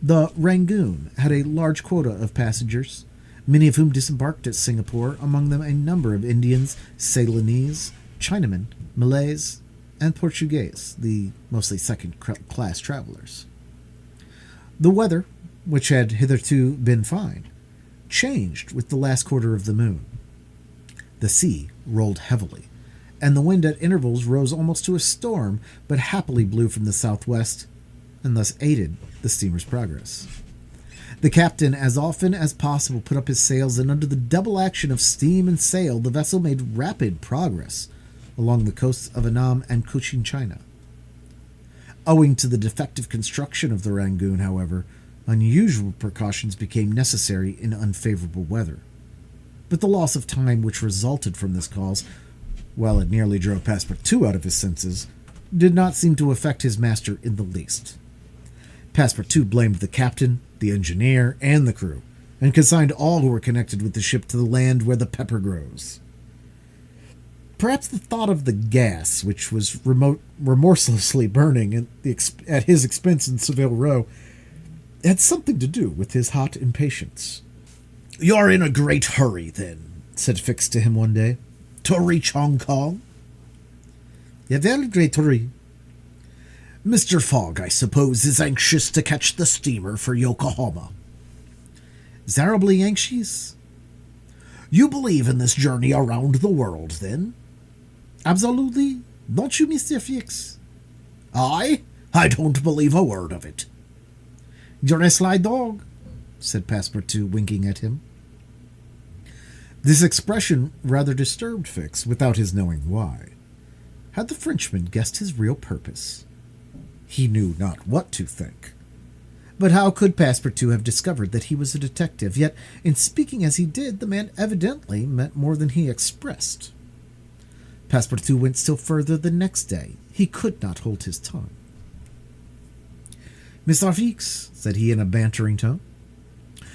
The Rangoon had a large quota of passengers, many of whom disembarked at Singapore, among them a number of Indians, Ceylonese, Chinamen, Malays, and Portuguese, the mostly second-class travelers. The weather, which had hitherto been fine, changed with the last quarter of the moon. The sea rolled heavily, and the wind at intervals rose almost to a storm, but happily blew from the southwest, and thus aided the steamer's progress. The captain, as often as possible, put up his sails, and under the double action of steam and sail, the vessel made rapid progress along the coasts of Annam and Cochin China. Owing to the defective construction of the Rangoon, however, unusual precautions became necessary in unfavorable weather. But the loss of time which resulted from this cause, while it nearly drove Passepartout out of his senses, did not seem to affect his master in the least. Passepartout blamed the captain, the engineer, and the crew, and consigned all who were connected with the ship to the land where the pepper grows. Perhaps the thought of the gas, which was remorselessly burning at his expense in Savile Row, had something to do with his hot impatience.
"You're in a great hurry, then," said Fix to him one day, "to reach Hong Kong?"
"A very great hurry."
"Mr. Fogg, I suppose, is anxious to catch the steamer for Yokohama."
"Terribly anxious."
"You believe in this journey around the world, then?"
"Absolutely. Don't you, Mr. Fix?"
"I don't believe a word of it."
"You're a sly dog," said Passepartout, winking at him. This expression rather disturbed Fix, without his knowing why. Had the Frenchman guessed his real purpose? He knew not what to think. But how could Passepartout have discovered that he was a detective? Yet, in speaking as he did, the man evidently meant more than he expressed. Passepartout went still further the next day. He could not hold his tongue. "Mr. Fix," said he in a bantering tone,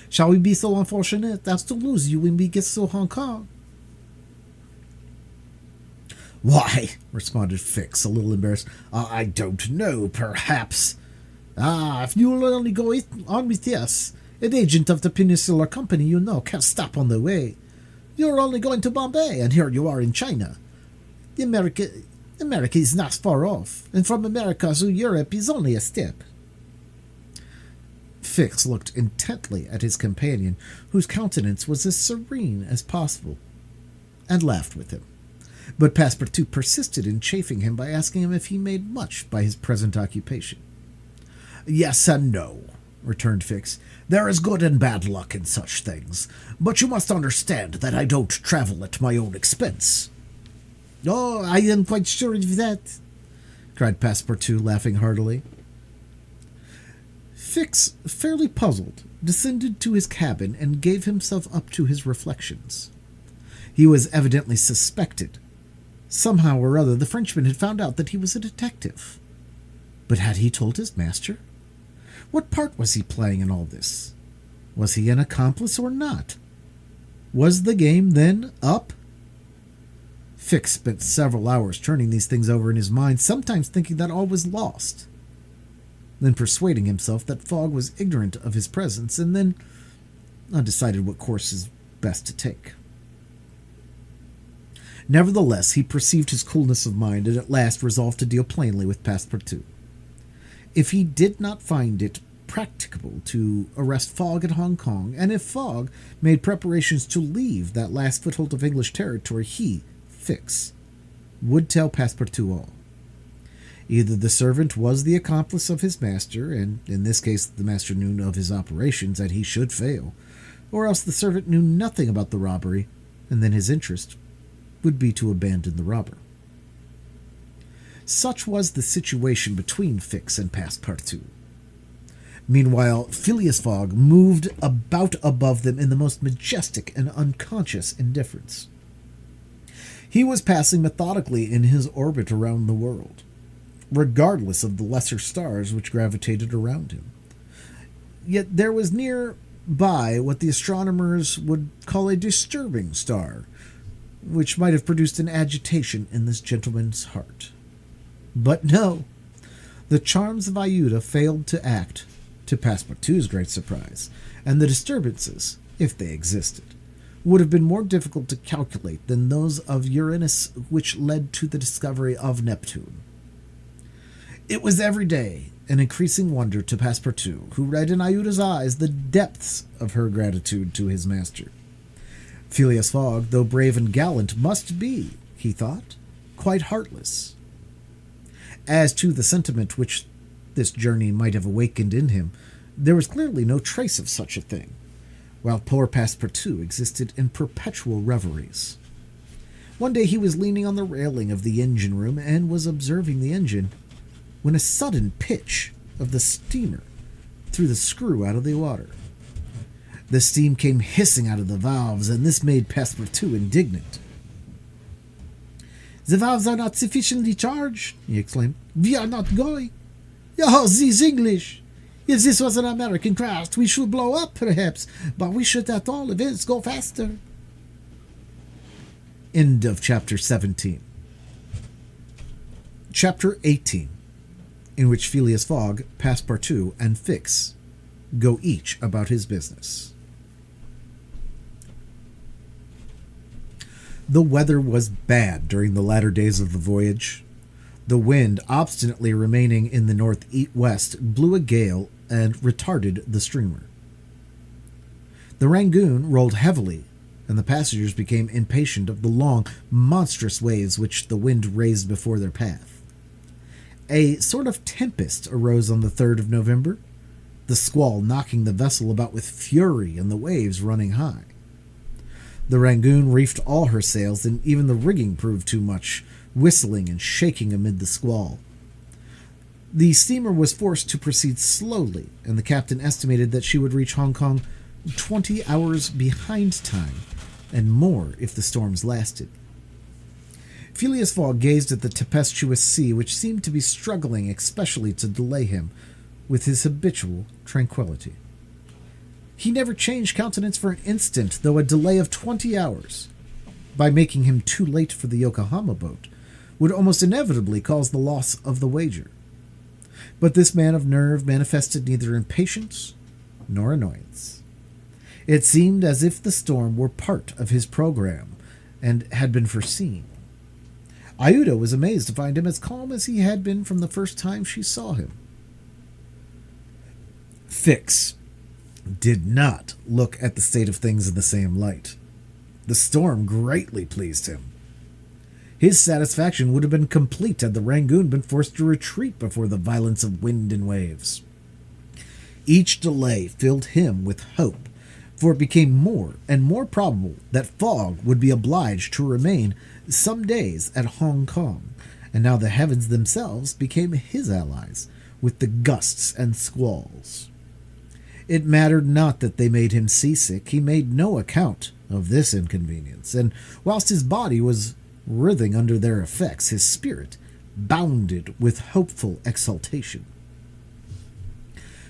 "shall we be so unfortunate as to lose you when we get to Hong Kong?"
"Why," responded Fix, a little embarrassed, "I don't know, perhaps—"
If you'll only go on with us, an agent of the Peninsular Company, can't stop on the way. You're only going to Bombay, and here you are in China. America is not far off, and from America to Europe is only a step." Fix looked intently at his companion, whose countenance was as serene as possible, and laughed with him. But Passepartout persisted in chaffing him by asking him if he made much by his present occupation.
"Yes and no," returned Fix. "There is good and bad luck in such things, but you must understand that I don't travel at my own expense."
"Oh, I am quite sure of that," cried Passepartout, laughing heartily. Fix, fairly puzzled, descended to his cabin and gave himself up to his reflections. He was evidently suspected. Somehow or other, the Frenchman had found out that he was a detective. But had he told his master? What part was he playing in all this? Was he an accomplice or not? Was the game then up? Fix spent several hours turning these things over in his mind, sometimes thinking that all was lost, then persuading himself that Fogg was ignorant of his presence, and then undecided what course is best to take. Nevertheless, he perceived his coolness of mind, and at last resolved to deal plainly with Passepartout. If he did not find it practicable to arrest Fogg at Hong Kong, and if Fogg made preparations to leave that last foothold of English territory, he, Fix, would tell Passepartout all. Either the servant was the accomplice of his master, and in this case the master knew of his operations, and he should fail, or else the servant knew nothing about the robbery, and then his interest would be to abandon the robber. Such was the situation between Fix and Passepartout. Meanwhile, Phileas Fogg moved about above them in the most majestic and unconscious indifference. He was passing methodically in his orbit around the world, regardless of the lesser stars which gravitated around him. Yet there was near by what the astronomers would call a disturbing star, which might have produced an agitation in this gentleman's heart. But no, The charms of Iuda failed to act, to Passepartout's great surprise, and the disturbances, if they existed, would have been more difficult to calculate than those of Uranus which led to the discovery of Neptune. It was every day an increasing wonder to Passepartout, who read in Iuda's eyes the depths of her gratitude to his master. Phileas Fogg, though brave and gallant, must be, he thought, quite heartless. As to the sentiment which this journey might have awakened in him, there was clearly no trace of such a thing, while poor Passepartout existed in perpetual reveries. One day he was leaning on the railing of the engine room and was observing the engine, when a sudden pitch of the steamer threw the screw out of the water. The steam came hissing out of the valves, and this made Passepartout indignant. "The valves are not sufficiently charged," he exclaimed. "We are not going. Oh, these English! If this was an American craft, we should blow up, perhaps, but we should at all events go faster." End of chapter 17. Chapter 18, in which Phileas Fogg, Passepartout, and Fix go each about his business. The weather was bad during the latter days of the voyage. The wind, obstinately remaining in the northwest, blew a gale and retarded the steamer. The Rangoon rolled heavily, and the passengers became impatient of the long, monstrous waves which the wind raised before their path. A sort of tempest arose on the 3rd of November, the squall knocking the vessel about with fury and the waves running high. The Rangoon reefed all her sails, and even the rigging proved too much, whistling and shaking amid the squall. The steamer was forced to proceed slowly, and the captain estimated that she would reach Hong Kong 20 hours behind time, and more if the storms lasted. Phileas Fogg gazed at the tempestuous sea, which seemed to be struggling especially to delay him with his habitual tranquillity. He never changed countenance for an instant, though a delay of 20 hours, by making him too late for the Yokohama boat, would almost inevitably cause the loss of the wager. But this man of nerve manifested neither impatience nor annoyance. It seemed as if the storm were part of his program and had been foreseen. Iuda was amazed to find him as calm as he had been from the first time she saw him. Fix did not look at the state of things in the same light. The storm greatly pleased him. His satisfaction would have been complete had the Rangoon been forced to retreat before the violence of wind and waves. Each delay filled him with hope, for it became more and more probable that Fogg would be obliged to remain some days at Hong Kong, and now the heavens themselves became his allies, with the gusts and squalls. It mattered not that they made him seasick. He made no account of this inconvenience, and whilst his body was writhing under their effects, his spirit bounded with hopeful exultation.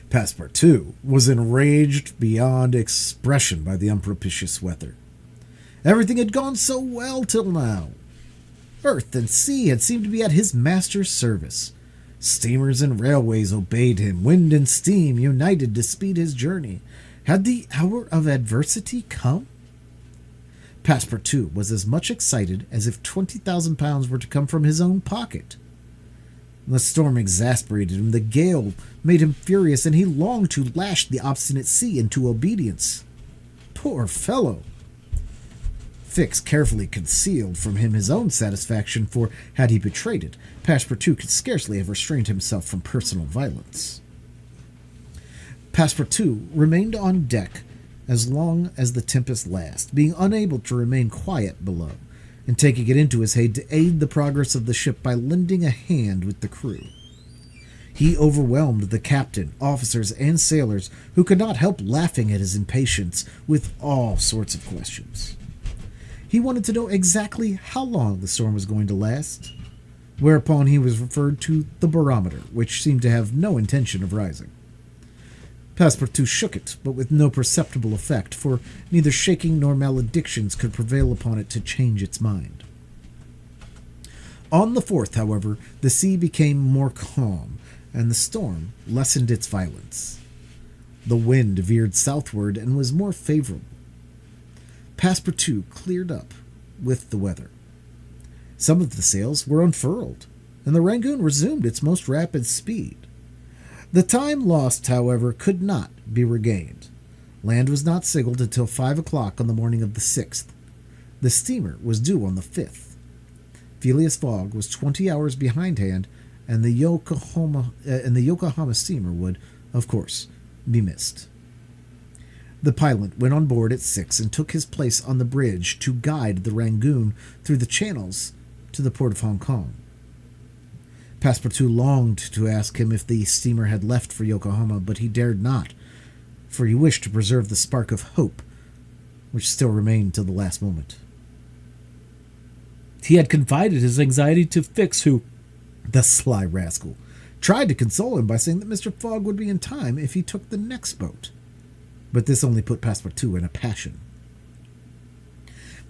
Passepartout was enraged beyond expression by the unpropitious weather. Everything had gone so well till now. Earth and sea had seemed to be at his master's service. Steamers and railways obeyed him. Wind and steam united to speed his journey. Had the hour of adversity come? Passepartout was as much excited as if 20,000 pounds were to come from his own pocket. The storm exasperated him. The gale made him furious, and he longed to lash the obstinate sea into obedience. Poor fellow! Fix carefully concealed from him his own satisfaction, for had he betrayed it, Passepartout could scarcely have restrained himself from personal violence. Passepartout remained on deck as long as the tempest lasted, being unable to remain quiet below, and taking it into his head to aid the progress of the ship by lending a hand with the crew. He overwhelmed the captain, officers, and sailors, who could not help laughing at his impatience, with all sorts of questions. He wanted to know exactly how long the storm was going to last, whereupon he was referred to the barometer, which seemed to have no intention of rising. Passepartout shook it, but with no perceptible effect, for neither shaking nor maledictions could prevail upon it to change its mind. On the 4th, however, the sea became more calm, and the storm lessened its violence. The wind veered southward and was more favorable. Passepartout cleared up with the weather. Some of the sails were unfurled, and the Rangoon resumed its most rapid speed. The time lost, however, could not be regained. Land was not signaled until 5 o'clock on the morning of the 6th. The steamer was due on the 5th. Phileas Fogg was 20 hours behindhand, and the Yokohama steamer would, of course, be missed. The pilot went on board at 6 and took his place on the bridge to guide the Rangoon through the channels to the port of Hong Kong. Passepartout longed to ask him if the steamer had left for Yokohama, but he dared not, for he wished to preserve the spark of hope which still remained till the last moment. He had confided his anxiety to Fix, who, the sly rascal, tried to console him by saying that Mr. Fogg would be in time if he took the next boat. But this only put Passepartout in a passion.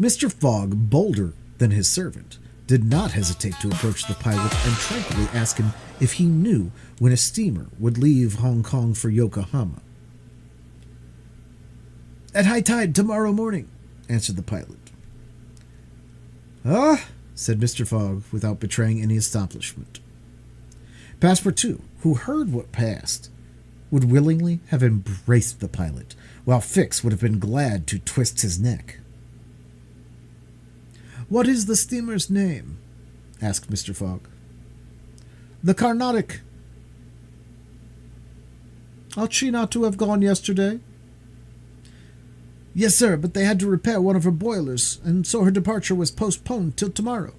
Mr. Fogg, bolder than his servant, did not hesitate to approach the pilot and tranquilly ask him if he knew when a steamer would leave Hong Kong for Yokohama. "At high tide tomorrow morning," answered the pilot. "Ah," said Mr. Fogg, without betraying any astonishment. Passepartout, who heard what passed, would willingly have embraced the pilot, while Fix would have been glad to twist his neck. "What is the steamer's name?" asked Mr. Fogg. "The Carnatic." "Ought she not to have gone yesterday?" "Yes, sir, but they had to repair one of her boilers, and so her departure was postponed till tomorrow."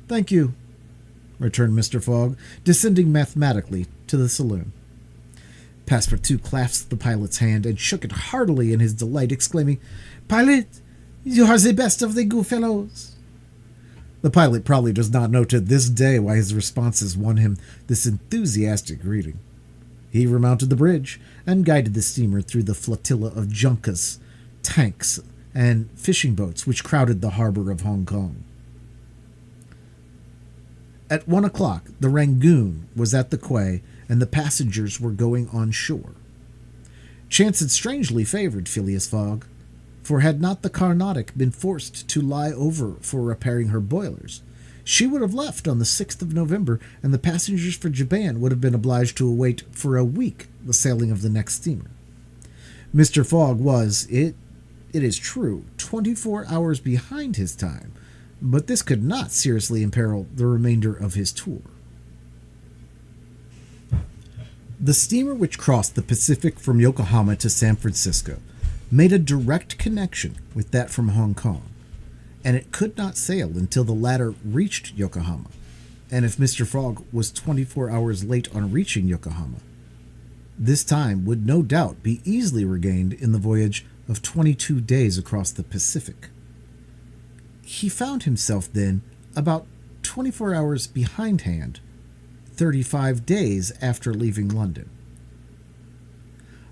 "Thank you," returned Mr. Fogg, descending mathematically to the saloon. Passepartout clasped the pilot's hand and shook it heartily in his delight, exclaiming, "Pilot, you are the best of the good fellows." The pilot probably does not know to this day why his responses won him this enthusiastic greeting. He remounted the bridge and guided the steamer through the flotilla of junkas, tanks, and fishing boats which crowded the harbor of Hong Kong. At 1 o'clock, the Rangoon was at the quay, and the passengers were going on shore. Chance had strangely favored Phileas Fogg, for had not the Carnatic been forced to lie over for repairing her boilers, she would have left on the 6th of November, and the passengers for Japan would have been obliged to await for a week the sailing of the next steamer. Mr. Fogg was, it is true, 24 hours behind his time, but this could not seriously imperil the remainder of his tour. The steamer which crossed the Pacific from Yokohama to San Francisco made a direct connection with that from Hong Kong, and it could not sail until the latter reached Yokohama, and if Mr. Fogg was 24 hours late on reaching Yokohama, this time would no doubt be easily regained in the voyage of 22 days across the Pacific. He found himself then about 24 hours behindhand, 35 days after leaving London.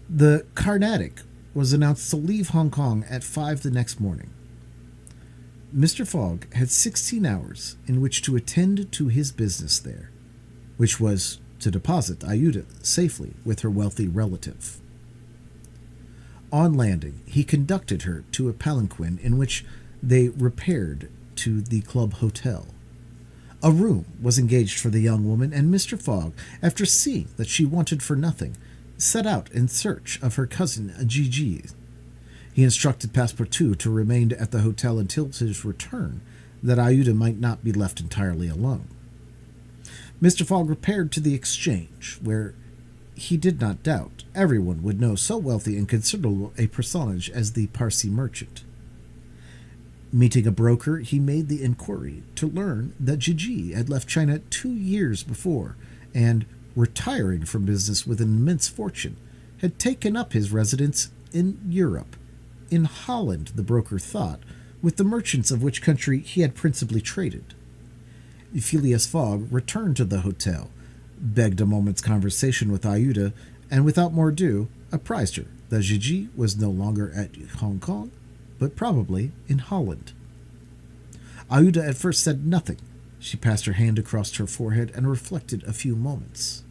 The Carnatic was announced to leave Hong Kong at 5 the next morning. Mr. Fogg had 16 hours in which to attend to his business there, which was to deposit Aouda safely with her wealthy relative. On landing, he conducted her to a palanquin in which they repaired to the club hotel. A room was engaged for the young woman, and Mr. Fogg, after seeing that she wanted for nothing, set out in search of her cousin Gigi. He instructed Passepartout to remain at the hotel until his return, that Aouda might not be left entirely alone. Mr. Fogg repaired to the exchange, where he did not doubt everyone would know so wealthy and considerable a personage as the Parsee merchant. Meeting a broker, he made the inquiry to learn that Gigi had left China 2 years before, and, retiring from business with an immense fortune, had taken up his residence in Europe, in Holland, the broker thought, with the merchants of which country he had principally traded. Phileas Fogg returned to the hotel, begged a moment's conversation with Aouda, and without more ado apprised her that Gigi was no longer at Hong Kong, but probably in Holland. Aouda at first said nothing, She passed her hand across her forehead and reflected a few moments.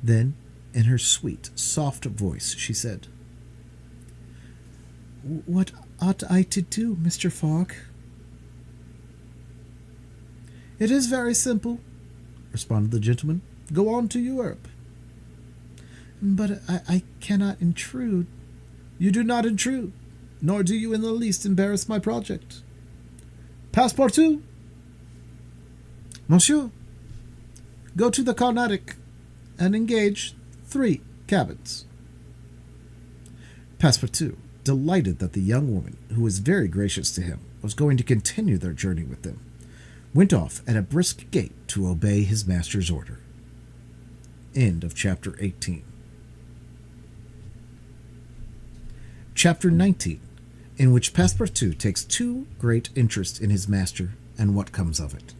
Then, in her sweet, soft voice, she said, "What ought I to do, Mr. Fogg?" "It is very simple," responded the gentleman. "Go on to Europe." "But I cannot intrude." "You do not intrude, nor do you in the least embarrass my project. Passepartout!" "Monsieur, go to the Carnatic and engage 3 cabins." Passepartout, delighted that the young woman, who was very gracious to him, was going to continue their journey with them, went off at a brisk gait to obey his master's order. End of chapter 18. Chapter 19, in which Passepartout takes too great interest in his master and what comes of it.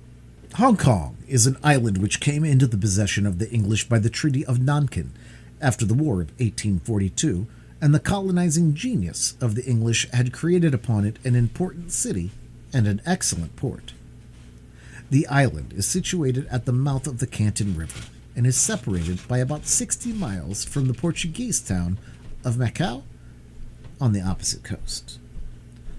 Hong Kong is an island which came into the possession of the English by the Treaty of Nankin after the War of 1842, and the colonizing genius of the English had created upon it an important city and an excellent port. The island is situated at the mouth of the Canton River and is separated by about 60 miles from the Portuguese town of Macau on the opposite coast.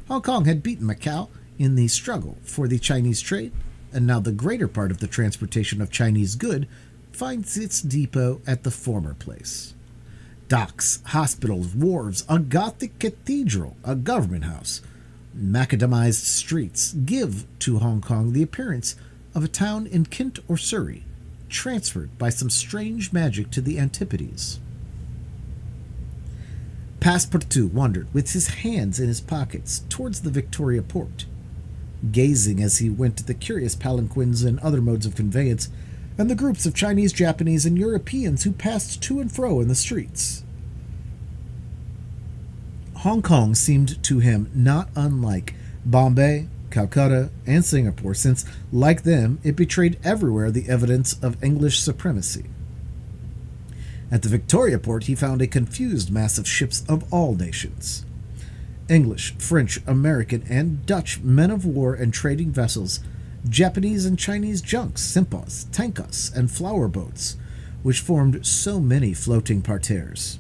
Hong Kong had beaten Macau in the struggle for the Chinese trade, and now the greater part of the transportation of Chinese good finds its depot at the former place. Docks, hospitals, wharves, a Gothic cathedral, a government house, macadamized streets give to Hong Kong the appearance of a town in Kent or Surrey, transferred by some strange magic to the Antipodes. Passepartout wandered with his hands in his pockets towards the Victoria port, gazing as he went at the curious palanquins and other modes of conveyance, and the groups of Chinese, Japanese, and Europeans who passed to and fro in the streets. Hong Kong seemed to him not unlike Bombay, Calcutta, and Singapore, since, like them, it betrayed everywhere the evidence of English supremacy. At the Victoria port he found a confused mass of ships of all nations. English, French, American, and Dutch men of war and trading vessels, Japanese and Chinese junks, simpas, tankas, and flower boats, which formed so many floating parterres.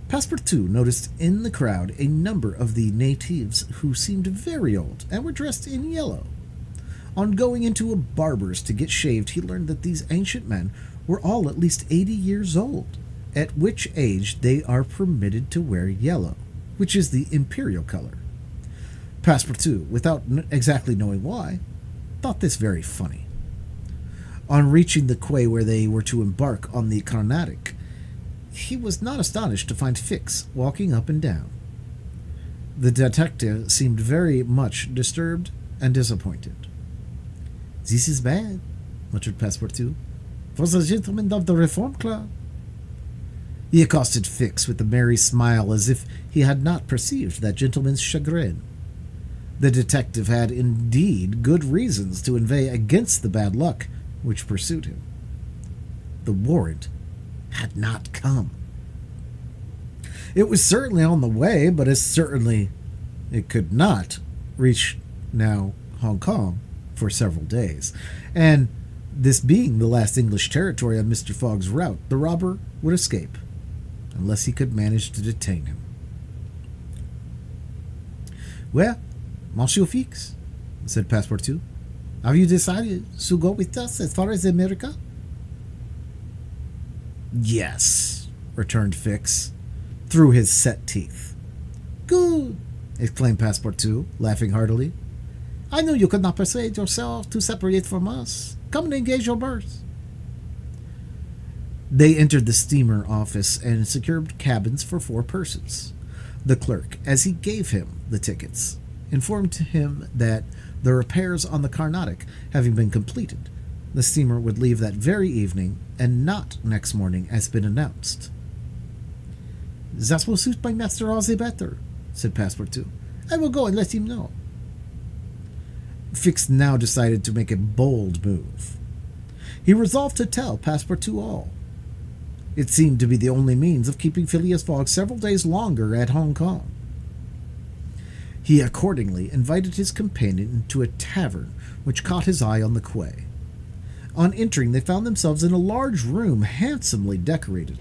Passepartout noticed in the crowd a number of the natives who seemed very old and were dressed in yellow. On going into a barber's to get shaved, he learned that these ancient men were all at least 80 years old, at which age they are permitted to wear yellow, which is the imperial color. Passepartout, without exactly knowing why, thought this very funny. On reaching the quay where they were to embark on the Carnatic, he was not astonished to find Fix walking up and down. The detective seemed very much disturbed and disappointed. "This is bad," muttered Passepartout, "for the gentlemen of the Reform Club." He accosted Fix with a merry smile, as if he had not perceived that gentleman's chagrin. The detective had indeed good reasons to inveigh against the bad luck which pursued him. The warrant had not come. It was certainly on the way, but as certainly it could not reach now Hong Kong for several days. And this being the last English territory on Mr. Fogg's route, the robber would escape, unless he could manage to detain him. "Well, Monsieur Fix," said Passepartout, "have you decided to go with us as far as America?" "Yes," returned Fix, through his set teeth. "Good!" exclaimed Passepartout, laughing heartily. "I knew you could not persuade yourself to separate from us. Come and engage your berth." They entered the steamer office and secured cabins for 4 persons. The clerk, as he gave him the tickets, informed him that the repairs on the Carnatic having been completed, the steamer would leave that very evening and not next morning as been announced. "That will suit my master all the better," said Passepartout. "I will go and let him know." Fix now decided to make a bold move. He resolved to tell Passepartout all. It seemed to be the only means of keeping Phileas Fogg several days longer at Hong Kong. He accordingly invited his companion into a tavern which caught his eye on the quay. On entering, they found themselves in a large room handsomely decorated,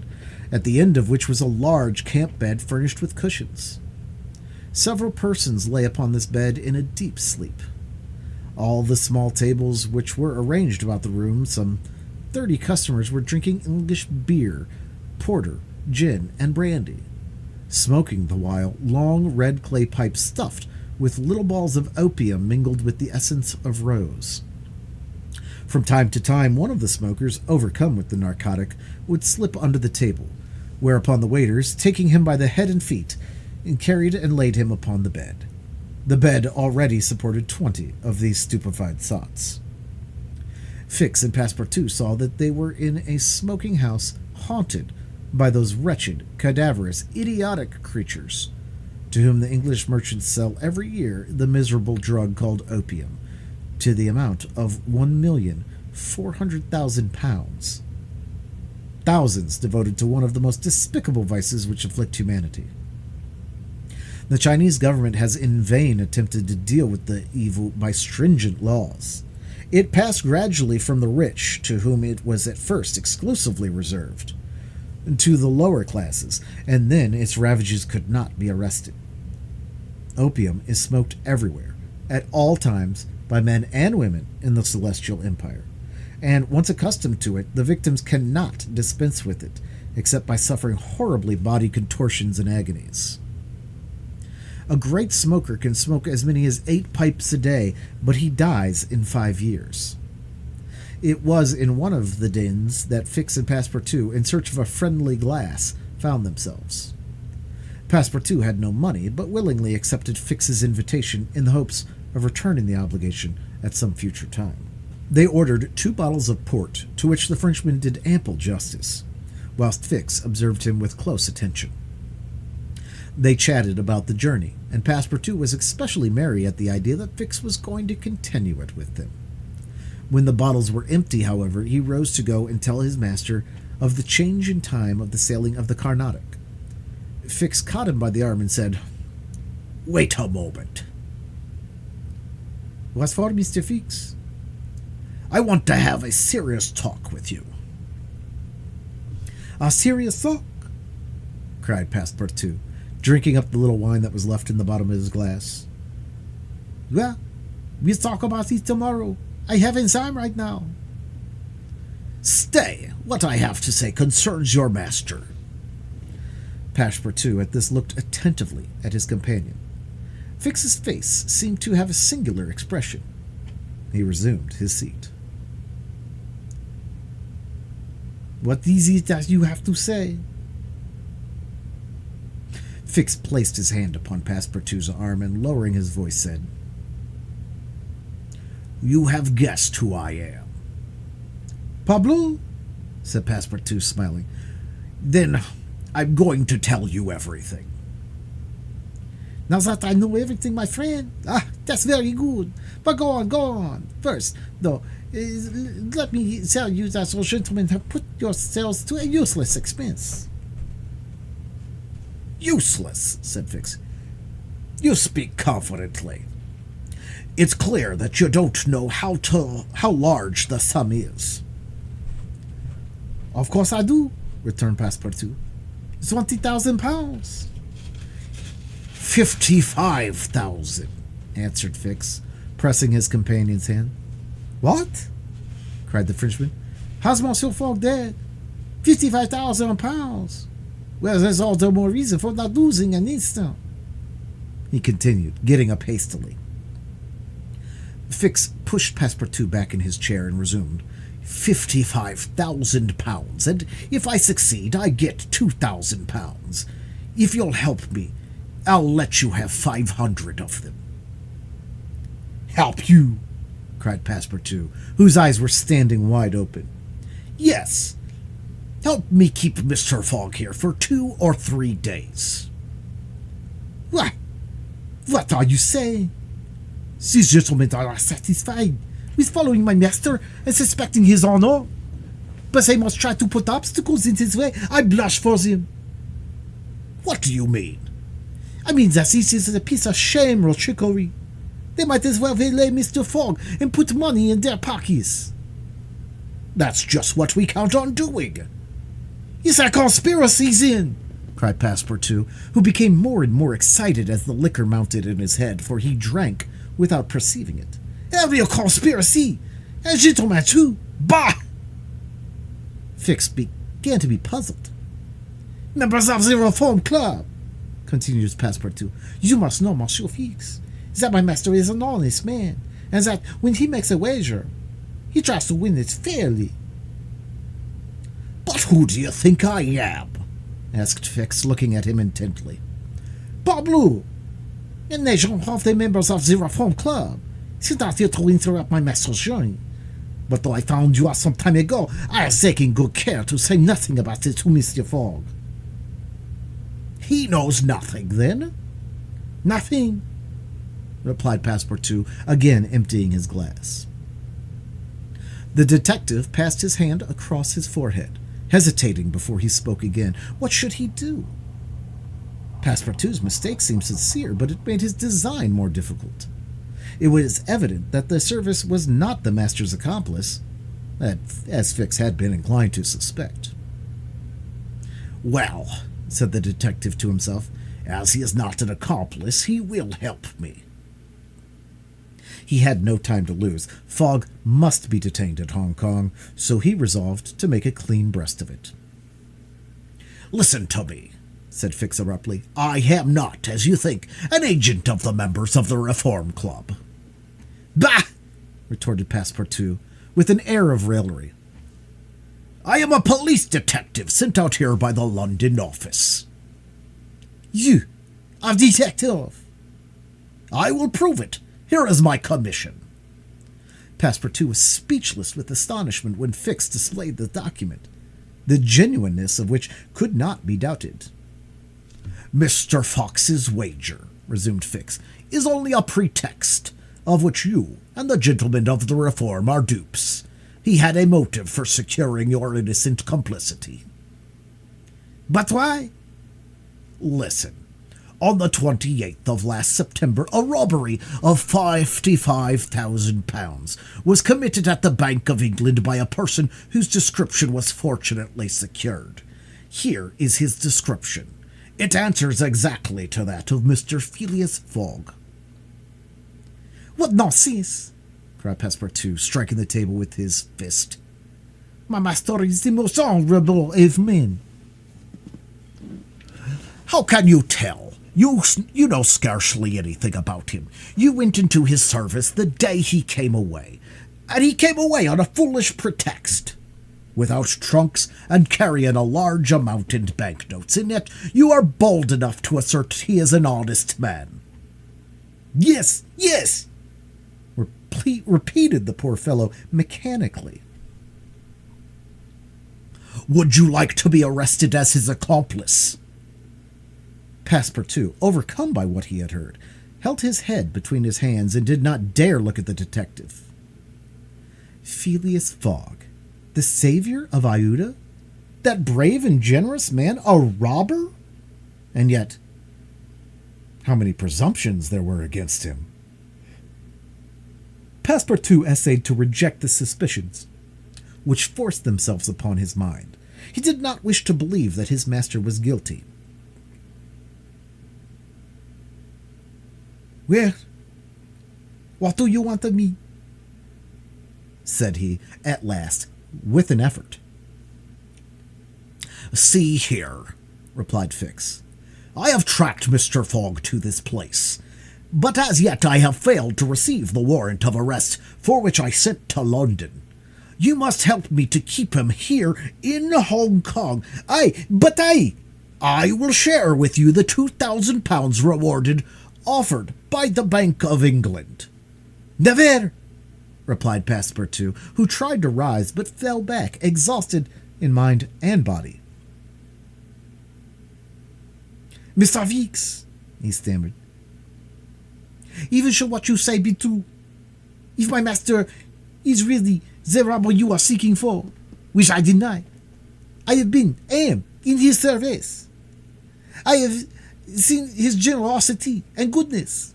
at the end of which was a large camp bed furnished with cushions. Several persons lay upon this bed in a deep sleep. All the small tables which were arranged about the room, some 30 customers were drinking English beer, porter, gin, and brandy, smoking the while long red clay pipes stuffed with little balls of opium mingled with the essence of rose. From time to time, one of the smokers, overcome with the narcotic, would slip under the table, whereupon the waiters, taking him by the head and feet, carried and laid him upon the bed. The bed already supported 20 of these stupefied sots. Fix and Passepartout saw that they were in a smoking house haunted by those wretched, cadaverous, idiotic creatures to whom the English merchants sell every year the miserable drug called opium, to the amount of £1,400,000. Thousands devoted to one of the most despicable vices which afflict humanity. The Chinese government has in vain attempted to deal with the evil by stringent laws. It passed gradually from the rich, to whom it was at first exclusively reserved, to the lower classes, and then its ravages could not be arrested. Opium is smoked everywhere, at all times, by men and women in the Celestial Empire, and once accustomed to it, the victims cannot dispense with it, except by suffering horribly body contortions and agonies. A great smoker can smoke as many as 8 pipes a day, but he dies in 5 years. It was in one of the dens that Fix and Passepartout, in search of a friendly glass, found themselves. Passepartout had no money, but willingly accepted Fix's invitation in the hopes of returning the obligation at some future time. They ordered 2 bottles of port, to which the Frenchman did ample justice, whilst Fix observed him with close attention. They chatted about the journey, and Passepartout was especially merry at the idea that Fix was going to continue it with them. When the bottles were empty, however, he rose to go and tell his master of the change in time of the sailing of the Carnatic. Fix caught him by the arm and said, "Wait a moment."
"What for, Mr. Fix?"
"I want to have a serious talk with you."
"A serious talk?" cried Passepartout, drinking up the little wine that was left in the bottom of his glass. "Well, we'll talk about it tomorrow. I haven't time right now."
"Stay. What I have to say concerns your master."
Passepartout at this looked attentively at his companion. Fix's face seemed to have a singular expression. He resumed his seat.
"What is it that you have to say?"
Fix placed his hand upon Passepartout's arm and, lowering his voice, said,
"You have guessed who I am."
"Pablo?"
said Passepartout, smiling.
"Then I'm going to tell you everything."
"Now that I know everything, my friend, that's very good. But go on. First, though, let me tell you that those gentlemen have put yourselves to a useless expense."
"Useless," said Fix. "You speak confidently. It's clear that you don't know how large the sum is."
"Of course I do," returned Passepartout. £20,000.
"55,000," answered Fix,
pressing his companion's hand.
"What?" cried the Frenchman. "How's Monsieur Fogg dead? £55,000. Well, there's all the more reason for not losing an instant,"
he continued, getting up hastily. Fix pushed Passepartout back in his chair and resumed.
£55,000, and if I succeed, I get £2,000. If you'll help me, I'll let you have 500 of them.
"Help you?" cried Passepartout, whose eyes were standing wide open.
"Yes. Help me keep Mr. Fogg here for 2 or 3 days."
"What are you saying? These gentlemen are satisfied with following my master and suspecting his honor, but they must try to put obstacles in his way. I blush for them."
"What do you mean?"
I mean that this is a piece of shameful trickery. They might as well waylay Mr. Fogg and put money in their pockets.
That's just what we count on doing.
It's a conspiracy, then,
cried Passepartout, who became more and more excited as the liquor mounted in his head, for he drank without perceiving it.
A real conspiracy. A gentleman, too. Bah!
Fix began to be puzzled.
Members of the Reform Club, continues Passepartout, you must know, Monsieur Fix, that my master is an honest man, and that when he makes a wager, he tries to win it fairly.
But who do you think I am?
Asked Fix, looking at him intently.
Parbleu! And nation of the members of the Reform Club. It's not here to interrupt my master's journey. But though I found you out some time ago, I have taken good care to say nothing about it to Mr. Fogg.
He knows nothing, then?
Nothing,
replied Passepartout, again emptying his glass. The detective passed his hand across his forehead, hesitating before he spoke again. What should he do? Passepartout's mistake seemed sincere, but it made his design more difficult. It was evident that the service was not the master's accomplice, as Fix had been inclined to suspect.
Well, said the detective to himself, as he is not an accomplice, he will help me.
He had no time to lose. Fogg must be detained at Hong Kong, so he resolved to make a clean breast of it.
Listen to me, said Fix abruptly. I am not, as you think, an agent of the members of the Reform Club.
Bah! retorted Passepartout, with an air of raillery.
I am a police detective sent out here by the London office.
You, a detective?
I will prove it. Here is my commission.
Passepartout was speechless with astonishment when Fix displayed the document, the genuineness of which could not be doubted.
Mr. Fox's wager, resumed Fix, is only a pretext, of which you and the gentlemen of the Reform are dupes. He had a motive for securing your innocent complicity.
But why?
Listen. On the 28th of last September, a robbery of £55,000 was committed at the Bank of England by a person whose description was fortunately secured. Here is his description. It answers exactly to that of Mr. Phileas Fogg.
What nonsense!
cried Passepartout, striking the table with his fist.
My master is the most honorable of men.
How can you tell? You know scarcely anything about him. You went into his service the day he came away, and he came away on a foolish pretext. Without trunks and carrying a large amount in banknotes, and yet you are bold enough to assert he is an honest man.
Yes, yes,
repeated the poor fellow mechanically.
Would you like to be arrested as his accomplice?
Passepartout, overcome by what he had heard, held his head between his hands and did not dare look at the detective. Phileas Fogg, the savior of Aouda? That brave and generous man a robber? And yet, how many presumptions there were against him! Passepartout essayed to reject the suspicions which forced themselves upon his mind. He did not wish to believe that his master was guilty.
Well, what do you want of me?
Said he, at last, with an effort.
See here, replied Fix. I have tracked Mr. Fogg to this place, but as yet I have failed to receive the warrant of arrest for which I sent to London. You must help me to keep him here in Hong Kong. I will share with you the £2,000 rewarded offered by the Bank of England.
Never,
replied Passepartout, who tried to rise but fell back, exhausted in mind and body.
Mr. Fix, he stammered, even should what you say be true, if my master is really the robber you are seeking for, which I deny, I have been, am, in his service. I have seen his generosity and goodness,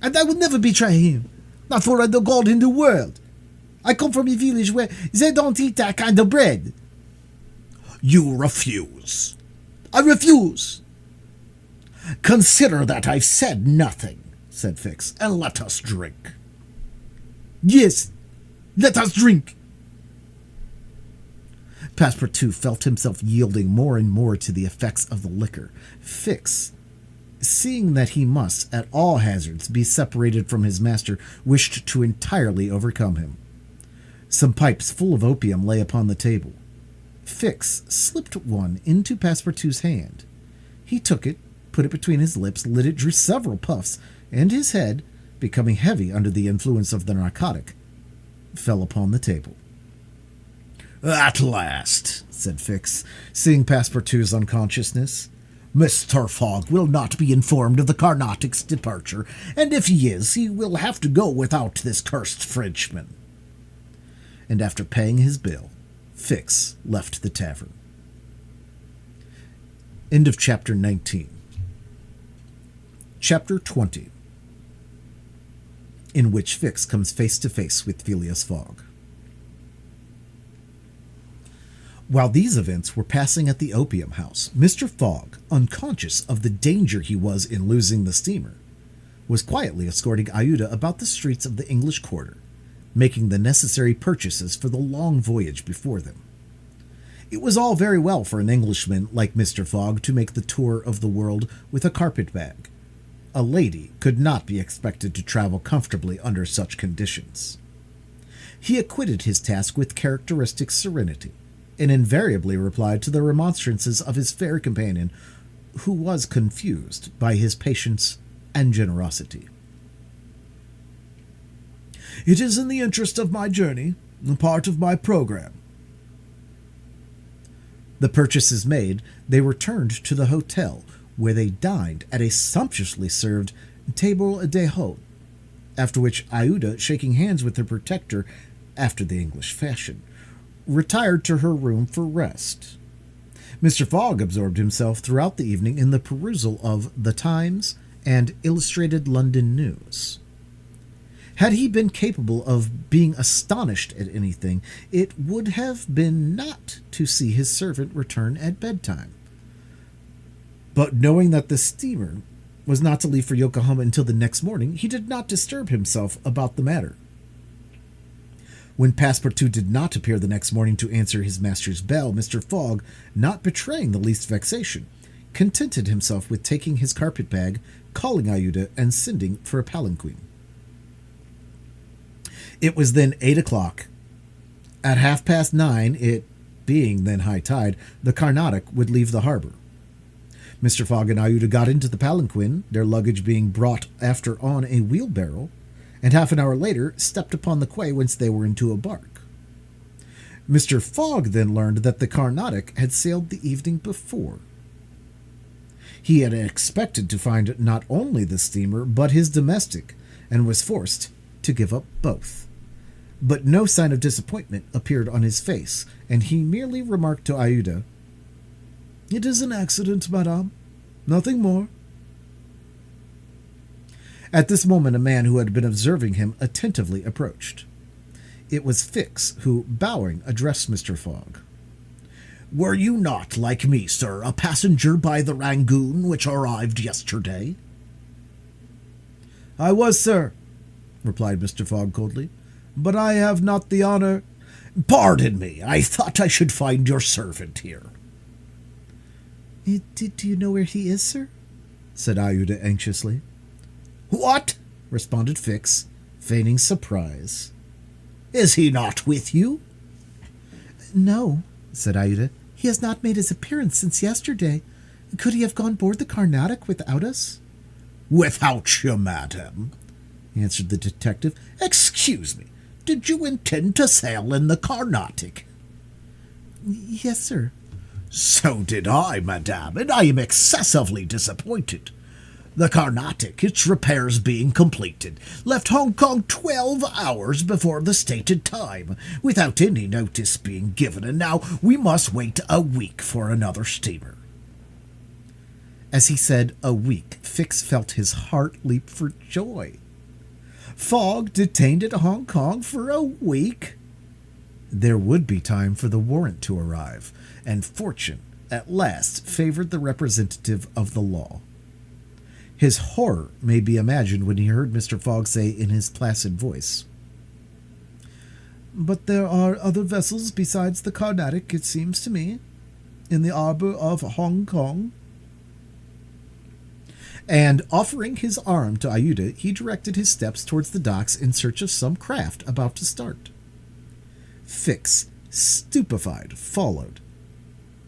and I would never betray him, not for the gold in the world. I come from a village where they don't eat that kind of bread.
You refuse.
I refuse.
Consider that I've said nothing, said Fix, and let us drink.
Yes, let us drink.
Passepartout felt himself yielding more and more to the effects of the liquor. Fix, seeing that he must, at all hazards, be separated from his master, wished to entirely overcome him. Some pipes full of opium lay upon the table. Fix slipped one into Passepartout's hand. He took it, put it between his lips, lit it, drew several puffs, and his head, becoming heavy under the influence of the narcotic, fell upon the table.
At last,
said Fix, seeing Passepartout's unconsciousness.
Mr. Fogg will not be informed of the Carnatic's departure, and if he is, he will have to go without this cursed Frenchman.
And after paying his bill, Fix left the tavern. End of chapter 19. Chapter 20, in which Fix comes face to face with Phileas Fogg. While these events were passing at the opium house, Mr. Fogg, unconscious of the danger he was in losing the steamer, was quietly escorting Aouda about the streets of the English quarter, making the necessary purchases for the long voyage before them. It was all very well for an Englishman like Mr. Fogg to make the tour of the world with a carpet-bag. A lady could not be expected to travel comfortably under such conditions. He acquitted his task with characteristic serenity, and invariably replied to the remonstrances of his fair companion, who was confused by his patience and generosity.
It is in the interest of my journey, a part of my program.
The purchases made, they returned to the hotel, where they dined at a sumptuously served table d'hôte, after which Aouda, shaking hands with her protector after the English fashion, retired to her room for rest. Mr. Fogg absorbed himself throughout the evening in the perusal of The Times and Illustrated London News. Had he been capable of being astonished at anything, it would have been not to see his servant return at bedtime. But knowing that the steamer was not to leave for Yokohama until the next morning, he did not disturb himself about the matter. When Passepartout did not appear the next morning to answer his master's bell, Mr. Fogg, not betraying the least vexation, contented himself with taking his carpet-bag, calling Aouda, and sending for a palanquin. It was then 8 o'clock. At 9:30, it being then high tide, the Carnatic would leave the harbor. Mr. Fogg and Aouda got into the palanquin, their luggage being brought after on a wheelbarrow, and half an hour later stepped upon the quay whence they were to embark. Mr. Fogg then learned that the Carnatic had sailed the evening before. He had expected to find not only the steamer, but his domestic, and was forced to give up both. But no sign of disappointment appeared on his face, and he merely remarked to Aouda, "It is an accident, madame. Nothing more." At this moment a man who had been observing him attentively approached. It was Fix, who, bowing, addressed Mr. Fogg.
"Were you not, like me, sir, a passenger by the Rangoon which arrived yesterday?"
"I was, sir," replied Mr. Fogg coldly, "but I have not the honor—"
"Pardon me, I thought I should find your servant here."
Do you know where he is, sir?" said Aouda anxiously.
"What?"
responded Fix, feigning surprise.
"Is he not with you?"
"No," said Aouda. "He has not made his appearance since yesterday. Could he have gone aboard the Carnatic without us?"
"Without you, madam,"
answered the detective.
"Excuse me, did you intend to sail in the Carnatic?"
"Yes, sir."
"So did I, madame, and I am excessively disappointed. The Carnatic, its repairs being completed, left Hong Kong 12 hours before the stated time, without any notice being given, and now we must wait a week for another steamer."
As he said a week, Fix felt his heart leap for joy. Fogg detained at Hong Kong for a week? There would be time for the warrant to arrive, and fortune at last favored the representative of the law. His horror may be imagined when he heard Mr. Fogg say in his placid voice, "But there are other vessels besides the Carnatic, it seems to me, in the harbor of Hong Kong." And offering his arm to Ayuda, he directed his steps towards the docks in search of some craft about to start. Fix, stupefied, followed.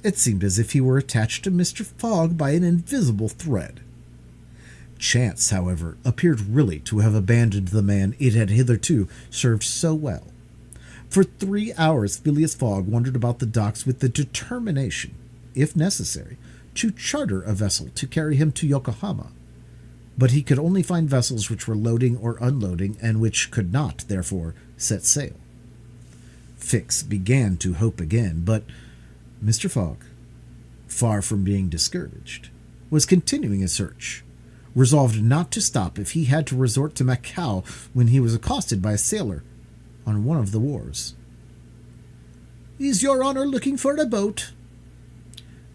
It seemed as if he were attached to Mr. Fogg by an invisible thread. Chance, however, appeared really to have abandoned the man it had hitherto served so well. For 3 hours Phileas Fogg wandered about the docks with the determination, if necessary, to charter a vessel to carry him to Yokohama, but he could only find vessels which were loading or unloading, and which could not, therefore, set sail. Fix began to hope again, but Mr. Fogg, far from being discouraged, was continuing his search, resolved not to stop if he had to resort to Macao, when he was accosted by a sailor on one of the wharves. "Is your honor looking for a boat?"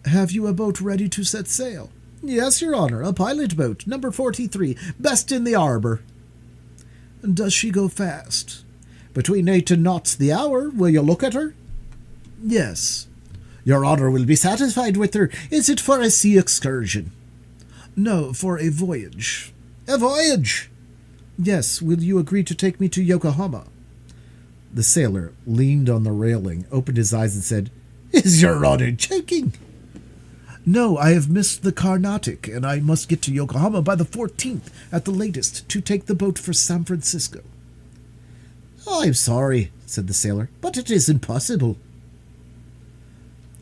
"Have you a boat ready to set sail?" "Yes, your honor, a pilot boat, number 43, best in the harbor." "Does she go fast?" "Between 8 knots the hour. Will you look at her?" "Yes." "Your honor will be satisfied with her. Is it for a sea excursion?" "No, for a voyage." "A voyage?" "Yes. Will you agree to take me to Yokohama?" The sailor leaned on the railing, opened his eyes, and said, "Is your honor joking?" "No, I have missed the Carnatic, and I must get to Yokohama by the 14th at the latest to take the boat for San Francisco." "I'm sorry," said the sailor, "but it is impossible."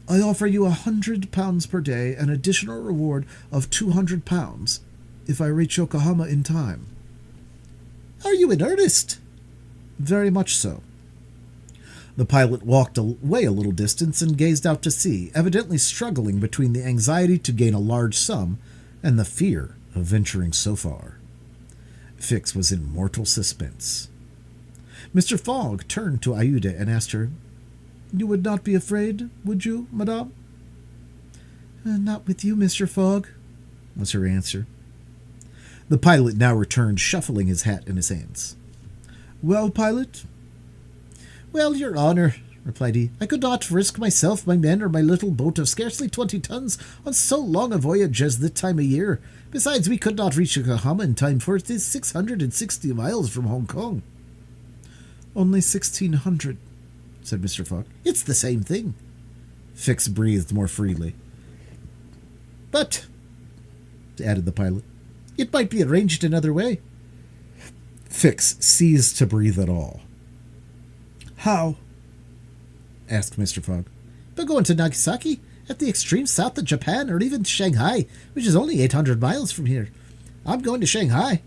"I offer you £100 per day, an additional reward of £200 if I reach Yokohama in time." "Are you in earnest?" "Very much so." The pilot walked away a little distance and gazed out to sea, evidently struggling between the anxiety to gain a large sum and the fear of venturing so far. Fix was in mortal suspense. Mr. Fogg turned to Ayuda and asked her, "You would not be afraid, would you, madame?" "Not with you, Mr. Fogg," was her answer. The pilot now returned, shuffling his hat in his hands. "Well, pilot?" "Well, your honor," replied he, "I could not risk myself, my men, or my little boat of scarcely 20 tons on so long a voyage as this time of year. Besides, we could not reach Yokohama in time, for it is 660 miles from Hong Kong." "Only 1,600, said Mr. Fogg. "It's the same thing." Fix breathed more freely. "But," added the pilot, "it might be arranged another way." Fix ceased to breathe at all. "How?" asked Mr. Fogg. "By going to Nagasaki, at the extreme south of Japan, or even Shanghai, which is only 800 miles from here. I'm going to Shanghai.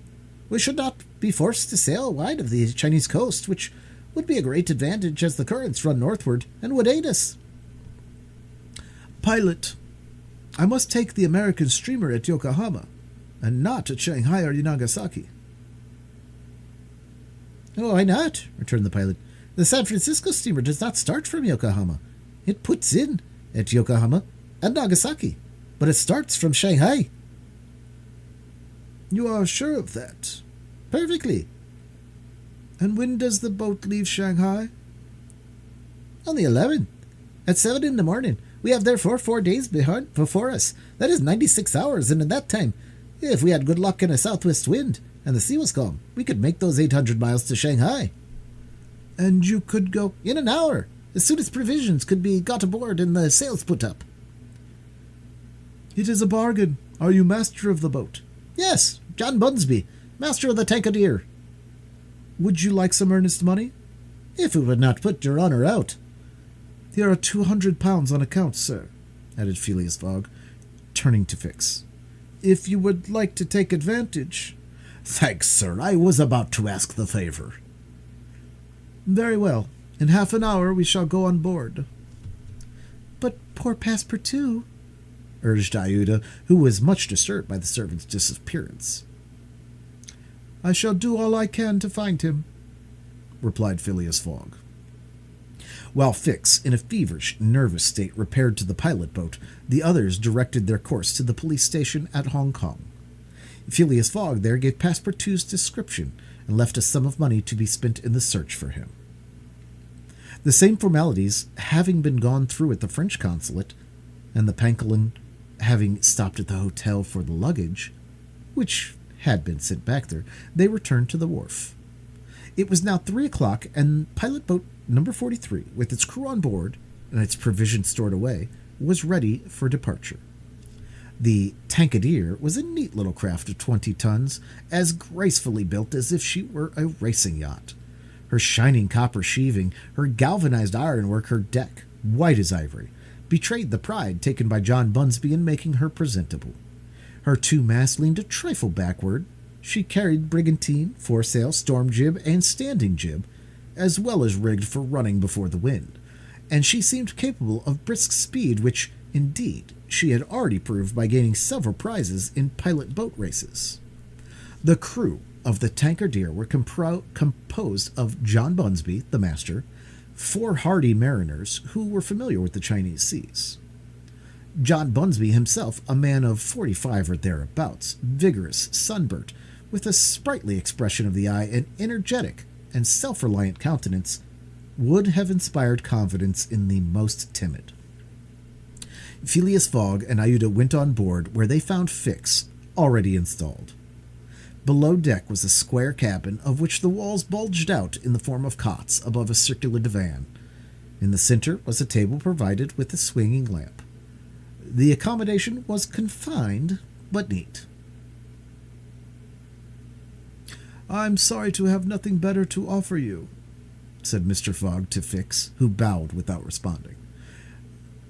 We should not be forced to sail wide of the Chinese coast, which would be a great advantage, as the currents run northward and would aid us." "Pilot, I must take the American steamer at Yokohama, and not at Shanghai or Nagasaki." "Oh, why not?" returned the pilot. "The San Francisco steamer does not start from Yokohama. It puts in at Yokohama and Nagasaki, but it starts from Shanghai." "You are sure of that?" "Perfectly." "And when does the boat leave Shanghai?" "On the 11th, at 7 in the morning. We have therefore 4 days before us. That is 96 hours, and in that time, if we had good luck and a southwest wind, and the sea was calm, we could make those 800 miles to Shanghai." "And you could go—" "In an hour, as soon as provisions could be got aboard and the sails put up." "It is a bargain. Are you master of the boat?" "Yes, John Bunsby, master of the Tankadier." "Would you like some earnest money?" "If it would not put your honor out." "Here are £200 on account, sir," added Phileas Fogg, turning to Fix. "If you would like to take advantage—"
"Thanks, sir. I was about to ask the favor."
"Very well. In half an hour we shall go on board."
"But poor Passepartout,"
urged Iuda, who was much disturbed by the servant's disappearance.
I shall do all I can to find him, replied Phileas Fogg.
While Fix, in a feverish, nervous state, repaired to the pilot boat, the others directed their course to the police station at Hong Kong. Phileas Fogg there gave Passepartout's description and left a sum of money to be spent in the search for him. The same formalities having been gone through at the French consulate, and the Pankelin having stopped at the hotel for the luggage, which had been sent back there, they returned to the wharf. It was now 3 o'clock, and pilot boat number 43, with its crew on board and its provisions stored away, was ready for departure. The Tankadere was a neat little craft of 20 tons, as gracefully built as if she were a racing yacht. Her shining copper sheathing, her galvanized ironwork, her deck, white as ivory, betrayed the pride taken by John Bunsby in making her presentable. Her two masts leaned a trifle backward. She carried brigantine, foresail, storm jib, and standing jib, as well as rigged for running before the wind, and she seemed capable of brisk speed, which, indeed, she had already proved by gaining several prizes in pilot boat races. The crew of the Tankadere were composed of John Bunsby, the master, 4 hardy mariners who were familiar with the Chinese seas. John Bunsby himself, a man of 45 or thereabouts, vigorous, sunburnt, with a sprightly expression of the eye, and energetic and self-reliant countenance, would have inspired confidence in the most timid. Phileas Fogg and Iuda went on board, where they found Fix already installed. Below deck was a square cabin, of which the walls bulged out in the form of cots above a circular divan. In the center was a table provided with a swinging lamp. The accommodation was confined, but neat.
I'm sorry to have nothing better to offer you, said Mr. Fogg to Fix, who bowed without responding.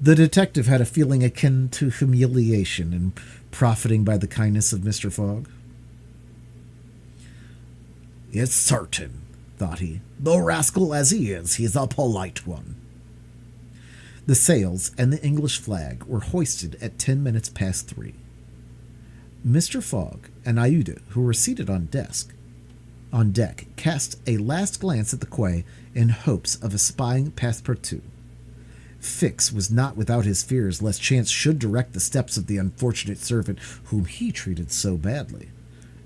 The detective had a feeling akin to humiliation in profiting by the kindness of Mr. Fogg.
It's certain, thought he. Though rascal as he is, he's a polite one.
The sails and the English flag were hoisted at 10 minutes past 3. Mr. Fogg and Iuda, who were seated on deck, cast a last glance at the quay in hopes of espying Passepartout. Fix was not without his fears lest chance should direct the steps of the unfortunate servant whom he treated so badly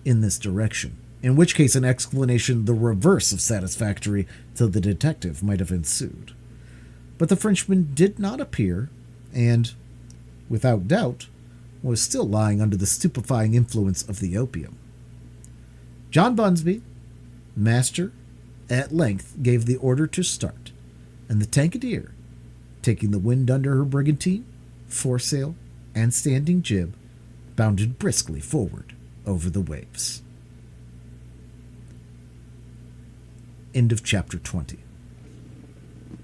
in this direction, in which case an explanation the reverse of satisfactory to the detective might have ensued. But the Frenchman did not appear, and, without doubt, was still lying under the stupefying influence of the opium. John Bunsby, master, at length gave the order to start, and the Tankadere, taking the wind under her brigantine, foresail, and standing jib, bounded briskly forward over the waves. End of chapter 20.